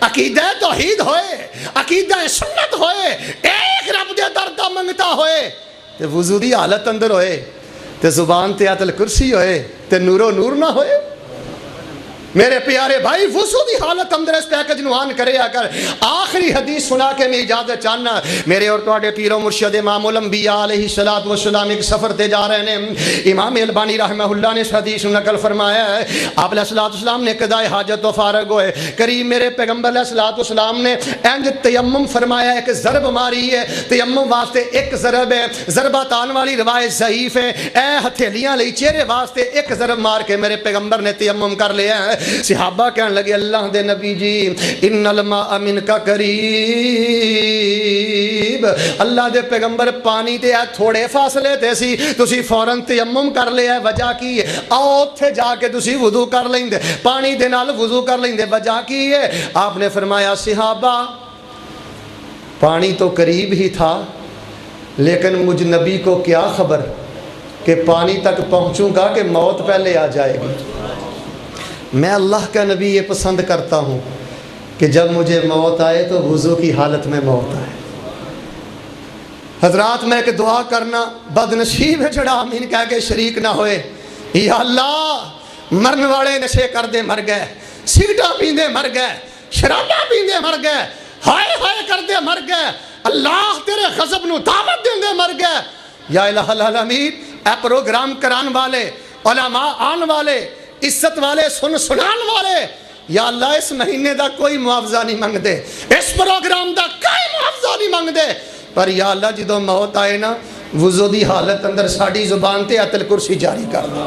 عقیدہ توحید ہوئے، عقیدہ سنت ہوئے، ایک رب دے در دا منگتا ہوئے تے وضو دی حالت اندر ہوئے تے زبان تے آیت الکرسی ہوئے تے نور و نور نہ ہوئے۔ میرے پیارے بھائی، وضو دی حالت اندر اس پیکج نوان کرے اگر آخری حدیث سنا کے میں اجازت چاہنا، میرے اور تواڈے پیر و مرشد امام الانبیاء علیہ الصلوۃ والسلام ایک سفر تے جا رہے ہیں۔ امام البانی رحمہ اللہ نے اس حدیث نقل فرمایا ہے، آپ علیہ الصلوۃ والسلام نے قضاء حاجت تو فارغ ہوئے، قریب میرے پیغمبر علیہ الصلوۃ والسلام نے انج تیمم فرمایا، ایک ضرب ماری ہے، تیمم واسطے ایک ضرب ہے، ضرباتان والی روایت ضعیف ہے، اے ہتھیلیاں لئی چہرے واسطے ایک ضرب مار کے میرے پیغمبر نے تیمم کر لیا ہے۔ صحابہ کہنے لگے اللہ دے نبی جی ان الماء منکا قریب، اللہ دے پیغمبر پانی تے تھوڑے فاصلے تے سی، تسی فوراً تیمم کر لیا ہے، وجہ کی ہے؟ آؤ اتھے جا کے تسی وضو کر لیندے، پانی دے نال وضو کر لیندے، وجہ کی ہے؟ آپ نے فرمایا صحابہ پانی تو قریب ہی تھا، لیکن مجھ نبی کو کیا خبر کہ پانی تک پہنچوں گا کہ موت پہلے آ جائے گی۔ میں اللہ کا نبی یہ پسند کرتا ہوں کہ جب مجھے موت آئے تو وضو کی حالت میں موت آئے۔ حضرات میں ایک دعا کرنا، بد نصیب ہے جڑا آمین کہہ کے شریک نہ ہوئے۔ یا اللہ مرن والے نشے کر دے مر گئے، سگٹا پیندے مر گئے، شرابہ پیندے مر گئے، ہائے ہائے کر دے مر گئے، اللہ تیرے غضب نو دعوت دیں دے مر گئے۔ یا الہ العالمین، اے پروگرام کران والے، علماء آن والے، عزت والے، سنان والے، یا اللہ اس مہینے دا کوئی معاوضہ نہیں مانگ دے، اس پروگرام دا کوئی معاوضہ نہیں مانگ دے، پر یا اللہ جدو موت آئے نا وضو دی حالت اندر ساڑی زبان تے آیت الکرسی جاری کر دے۔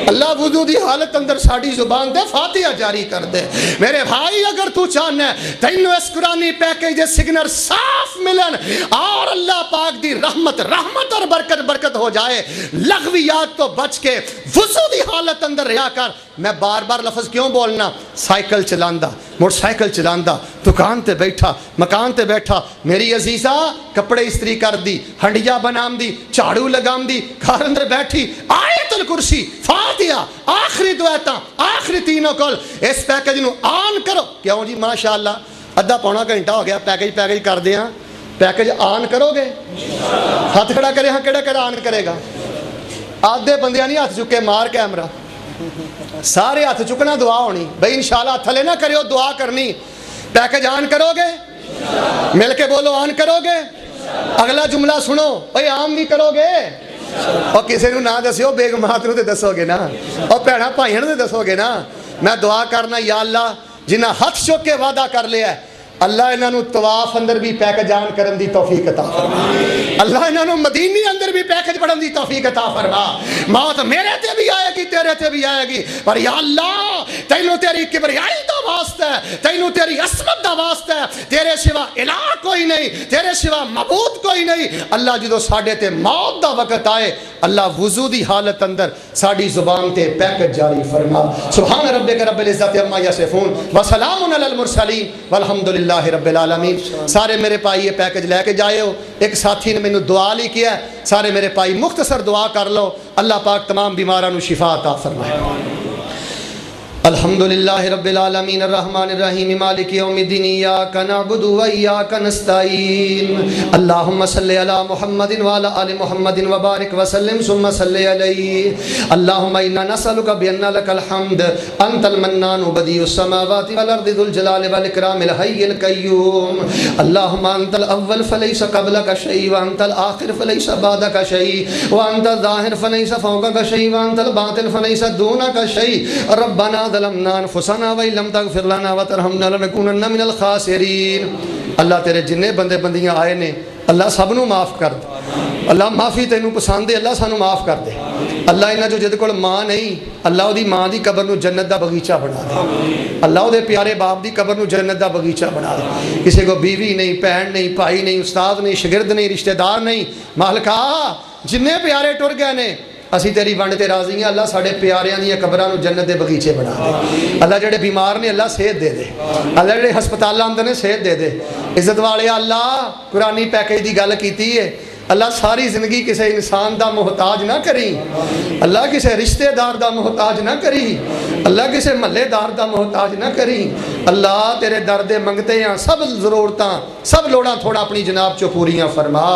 اللہ وضو دی حالت اندر ساڑی زبان دے فاتحہ جاری کر دے۔ میرے بھائی اگر تو چاہنا ہے تینوں اس قرآنی پیکیج دے سگنر صاف ملن اور اللہ پاک دی رحمت اور برکت ہو جائے، لغویات تو بچ کے وضو دی حالت اندر رہا کر۔ میں بار بار لفظ کیوں بولنا؟ سائیکل چلاندا، موٹر سائیکل چلاندا، دکان تے بیٹھا، مکان تے بیٹھا، میری عزیزہ کپڑے استری کر دی، ہنڈیا بنام دی، چاڑو لگام دی، گھر اندر بیٹھی، آیت الکرسی، فاتحہ، آخری دعایتاں، آخری تینوں کل اس پیکج نو آن کرو۔ کیوں جی ماشاءاللہ ادھا پونا گھنٹہ ہو گیا پیکج کر دے ہاں، پیکج آن کرو گے؟ ہاتھ کھڑا کرے ہاں، کیڑا آن کرے گا؟ آدھے بندیاں نہیں ہاتھ چکے، مار کیمرہ، سارے ہاتھ چکنا دعا ہونی بھئی انشاءاللہ تھلے نہ کریو، دعا کرنی۔ پیکج آن کرو گے؟ مل کے بولو آن کرو گے؟ اگلا جملہ سنو، بھئی عام بھی کرو گے؟ اور کسی نو نہ دسیو، بیگمات نو تے دسو گے نا، اور بھیڑاں بھائیاں نو تے دسو گے نا۔ میں دعا کرنا یا اللہ جنہاں ہاتھ چک کے وعدہ کر لیا ہے، اللہ انہاں نو طواف اندر بھی پیکج آن کرن دی توفیق عطا فرما، اللہ انہاں نو مدینے اندر بھی پیکج پڑھن دی توفیق عطا فرما۔ موت میرے تے بھی آئے گی، تیرے تے بھی آئے گی، پر یا اللہ تینوں تیری کبریائی دا واسطہ ہے، تینوں تیری عصمت دا واسطہ ہے، تیرے سوا الہ کوئی نہیں، تیرے سوا معبود کوئی نہیں۔ اللہ جدو ساڈے تے موت دا وقت آئے، اللہ وضو دی حالت اندر ساڈی زبان تے پیکج جاری فرما۔ سبحان ربک رب العزت عما یصفون وسلام علی المرسلین والحمدللہ رب العالمین۔ سارے میرے پائی یہ پیکج لے کے جائے ہو، ایک ساتھی نے مینوں دعا لی کیا ہے، سارے میرے پائی مختصر دعا کر لو، اللہ پاک تمام بیماراں نو شفا عطا فرمائے۔ الحمدللہ رب العالمین الرحمن الرحیم مالک یوم الدین ایاک نعبد و ایاک نستعین اللہم صلی علی محمد وعلی آل محمد وبارک وسلم ثم صلی علیہ اللہم انا نسألک بان لک الحمد انت المنان بدیع السماوات والارض ذو الجلال والاکرام الحی القیوم اللہم انت الاول فلیس قبلک شیء وانت الآخر فلیس بعدک شیء وانت الظاہر فلیس فوقک شیء وانت الباطن فلیس دونک شیء ربنا ظلمنا انفسنا وان لم تغفر لنا وترحمنا لنكونن من الخاسرين اللہ تیرے جننے بندے بندیاں آئے نے اللہ سب نو معاف کر دے اللہ معافی تینوں پسند ہے اللہ سانو معاف کر دے اللہ انہاں جو جد کول ماں نہیں اللہ وہ دی ماں دی قبر نو جنت دا بغیچہ بنا دے اللہ وہ دے پیارے باپ دی قبر نو جنت دا بغیچہ بنا دے کسی کو بیوی نہیں بہن نہیں بھائی نہیں استاد نہیں شاگرد نہیں رشتہ دار نہیں مالکا جننے پیارے ٹر گئے نے اسی تیری ونڈ تے راضی ہیں اللہ ساڑھے پیاریاں دیا قبراں نو جنت دے بغیچے بنا دے اللہ جڑے بیمار نے اللہ صحت دے دے اللہ جڑے ہسپتال اندر نے صحت دے دے عزت والے اللہ قرآنی پیکیج دی گل کیتی ہے اللہ ساری زندگی کسی انسان دا محتاج نہ کری اللہ کسی رشتہ دار دا محتاج نہ کری اللہ کسی محلے دار دا محتاج نہ کری اللہ تیرے درد منگتے ہیں سب ضرورتاں سب لوڑاں تھوڑا اپنی جناب چو پوریاں فرما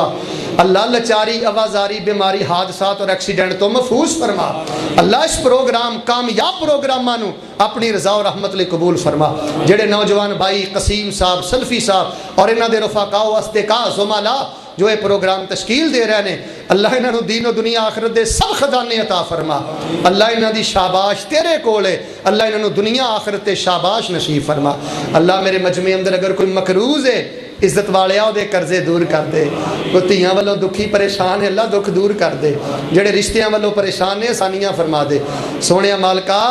اللہ لچاری آوازاری بیماری حادثات اور ایکسیڈنٹ تو محفوظ فرما اللہ اس پروگرام کامیاب پروگرامانو اپنی رضا و رحمت لے قبول فرما جڑے نوجوان بھائی قسیم صاحب سلفی صاحب اور انہاں دے رفقاء و اصدقاء زملاء جو یہ پروگرام تشکیل دے رہے ہیں اللہ انہاں نو دین و دنیا آخرت دے سب خزانے عطا فرما اللہ انہاں دی شاباش تیرے کولے اللہ انہاں نو دنیا آخرت دے شاباش نصیب فرما اللہ میرے مجمع اندر اگر کوئی مقروض ہے عزت والے آؤ دے قرضے دور کر دے کوئی تیاں والوں دکھی پریشان ہے اللہ دکھ دور کر دے جڑے رشتیاں والوں پریشان ہیں آسانیاں فرما دے سونے مالکا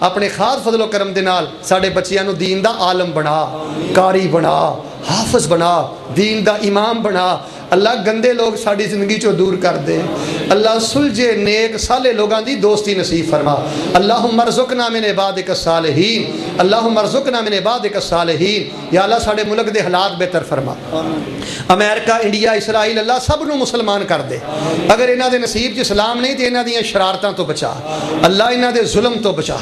اپنے خاص فضل و کرم دے نال ساڑے بچیاں نو دین دا عالم بنا قاری بنا حافظ بنا دین دا امام بنا اللہ گندے لوگ ساڑی زندگی چو دور کر دے اللہ سلجھے نیک صالح لوگاں دی دوستی نصیب فرما اللہم ارزقنا من عبادک الصالحین اللہم ارزقنا من عبادک الصالحین یا اللہ ساڑے ملک دے حالات بہتر فرما امریکہ انڈیا اسرائیل اللہ سب نو مسلمان کر دے اگر انہاں دے نصیب چ اسلام نہیں تے انہاں دی شرارتاں تو بچا اللہ انہاں دے ظلم تو بچا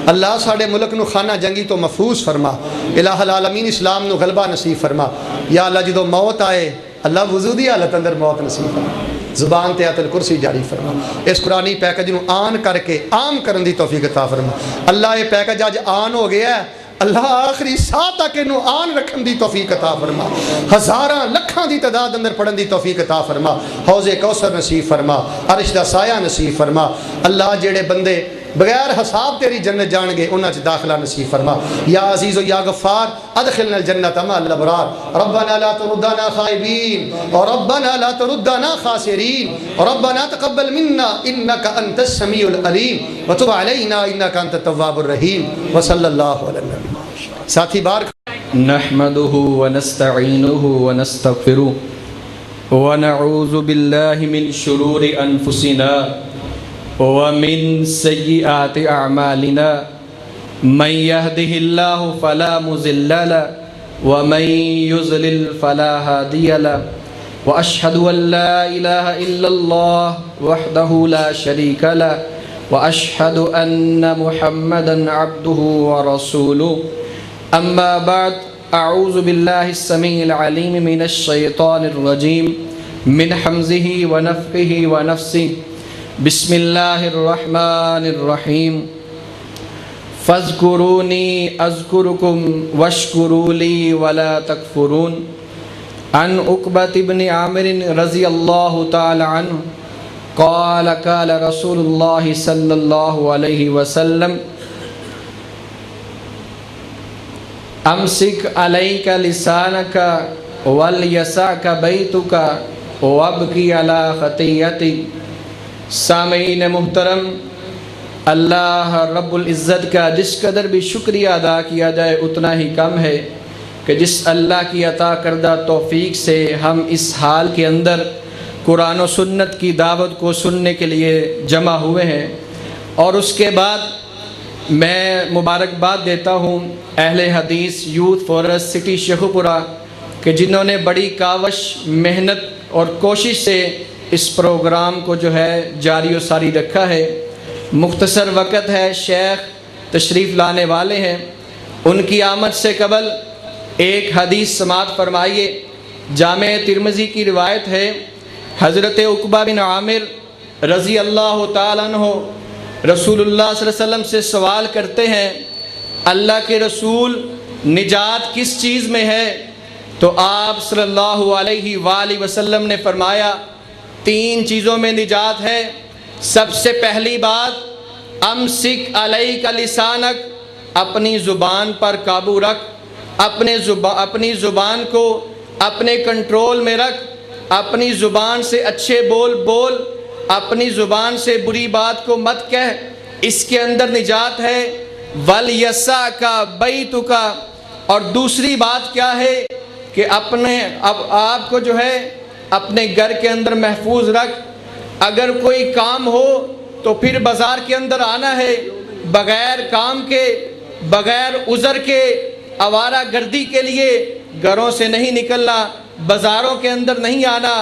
اللہ ساڑے ملک نو خانہ جنگی تو محفوظ فرما الہ العالمین اسلام نو غلبہ نصیب فرما یا اللہ جدو موت آئے اللہ وضو دی حالت اندر موت نصیب فرما زبان تے آیت الکرسی جاری فرما اس قرآنی پیکج نو آن کر کے عام کرن دی توفیق عطا فرما اللہ یہ پیکج آج آن ہو گیا ہے اللہ آخری ساتھ تک انہوں آن رکھن دی توفیق عطا فرما ہزاراں لکھاں دی تعداد اندر پڑھن دی توفیق عطا فرما حوض کوثر نصیب فرما عرش دا سایہ نصیب فرما اللہ جڑے بندے بغیر حساب تیری جنت جان گے انہاں چ داخلہ نصیب فرما یا عزیز و یا غفار ادخلنا الجنت مع الابرار ربنا لا تردنا خائبین وربنا لا تردنا خاسرین ربنا تقبل منا انك انت السمیع العلیم وتب علینا انك انت التواب الرحیم وصلی اللہ علی النبی ساتھی بار نحمده ونستعینه ونستغفره ونعوذ بالله من شرور انفسنا ومن سيئات أعمالنا من يهده الله فلا مضل له ومن يضلل فلا هادي له وأشهد أن لا إله إلا الله وحده لا شريك له وأشهد أن محمدا عبده ورسوله أما بعد أعوذ بالله السميع العليم من الشيطان الرجيم من حمزه ونفخه ونفسه بسم الله الرحمن الرحيم فاذكروني أذكركم واشكروا لي ولا تكفرون عن عقبة بن عامر رضي الله تعالى عنه قال قال رسول الله صلى الله عليه وسلم أمسك عليك لسانك وليسعك بيتك وابكي على خطيئتك سامعین محترم اللہ رب العزت کا جس قدر بھی شکریہ ادا کیا جائے اتنا ہی کم ہے کہ جس اللہ کی عطا کردہ توفیق سے ہم اس حال کے اندر قرآن و سنت کی دعوت کو سننے کے لیے جمع ہوئے ہیں اور اس کے بعد میں مبارکباد دیتا ہوں اہل حدیث یوتھ فورس سٹی شیخوپورہ کہ جنہوں نے بڑی کاوش محنت اور کوشش سے اس پروگرام کو جو ہے جاری و ساری رکھا ہے مختصر وقت ہے شیخ تشریف لانے والے ہیں ان کی آمد سے قبل ایک حدیث سماعت فرمائیے جامع ترمذی کی روایت ہے حضرت عقبہ بن عامر رضی اللہ تعالیٰ عنہ رسول اللہ صلی اللہ علیہ وسلم سے سوال کرتے ہیں اللہ کے رسول نجات کس چیز میں ہے تو آپ صلی اللہ علیہ وآلہ وسلم نے فرمایا 3 چیزوں میں نجات ہے سب سے پہلی بات امسک علیک لسانک اپنی زبان پر قابو رکھ اپنی زبان کو اپنے کنٹرول میں رکھ، اپنی زبان سے اچھے بول بول، اپنی زبان سے بری بات کو مت کہہ، اس کے اندر نجات ہے۔ وَلْيَسَعْكَ بَيْتُكَ، اور دوسری بات کیا ہے کہ آپ کو جو ہے اپنے گھر کے اندر محفوظ رکھ۔ اگر کوئی کام ہو تو پھر بازار کے اندر آنا ہے، بغیر کام کے، بغیر عذر کے، آوارہ گردی کے لیے گھروں سے نہیں نکلنا، بازاروں کے اندر نہیں آنا۔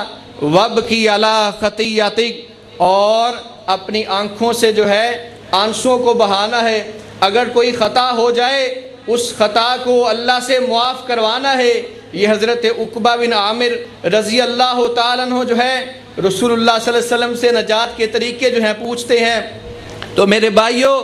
وَابْكِ عَلَىٰ خَطِيَّتِكَ، اور اپنی آنکھوں سے جو ہے آنسوں کو بہانا ہے۔ اگر کوئی خطا ہو جائے اس خطا کو اللہ سے معاف کروانا ہے۔ یہ حضرت عقبہ بن عامر رضی اللہ تعالیٰ عنہ جو ہے رسول اللہ صلی اللہ علیہ وسلم سے نجات کے طریقے جو ہیں پوچھتے ہیں۔ تو میرے بھائیوں،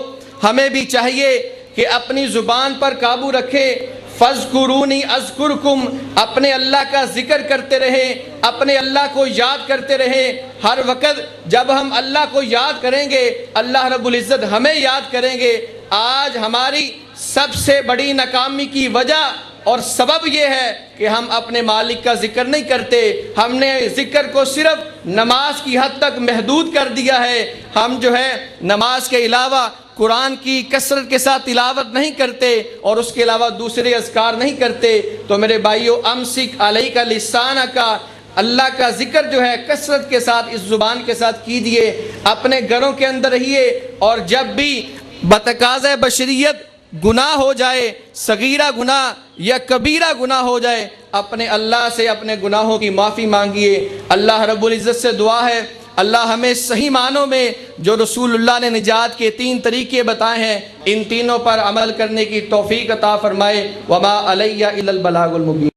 ہمیں بھی چاہیے کہ اپنی زبان پر قابو رکھیں۔ فَاذْكُرُونِي أَذْكُرْكُمْ، اپنے اللہ کا ذکر کرتے رہیں، اپنے اللہ کو یاد کرتے رہیں۔ ہر وقت جب ہم اللہ کو یاد کریں گے اللہ رب العزت ہمیں یاد کریں گے۔ آج ہماری سب سے بڑی ناکامی کی وجہ اور سبب یہ ہے کہ ہم اپنے مالک کا ذکر نہیں کرتے۔ ہم نے ذکر کو صرف نماز کی حد تک محدود کر دیا ہے۔ ہم جو ہے نماز کے علاوہ قرآن کی کثرت کے ساتھ تلاوت نہیں کرتے اور اس کے علاوہ دوسرے اذکار نہیں کرتے۔ تو میرے بھائیو، امسک علیک لسانک، اللہ کا ذکر جو ہے کثرت کے ساتھ اس زبان کے ساتھ کیجیے، اپنے گھروں کے اندر رہیے، اور جب بھی بتقاضۂ بشریت گناہ ہو جائے، صغیرہ گناہ یا کبیرہ گناہ ہو جائے، اپنے اللہ سے اپنے گناہوں کی معافی مانگیے۔ اللہ رب العزت سے دعا ہے اللہ ہمیں صحیح معنوں میں جو رسول اللہ نے نجات کے 3 طریقے بتائے ہیں ان تینوں پر عمل کرنے کی توفیق عطا فرمائے۔ وما علیہ الا البلاغ المبین۔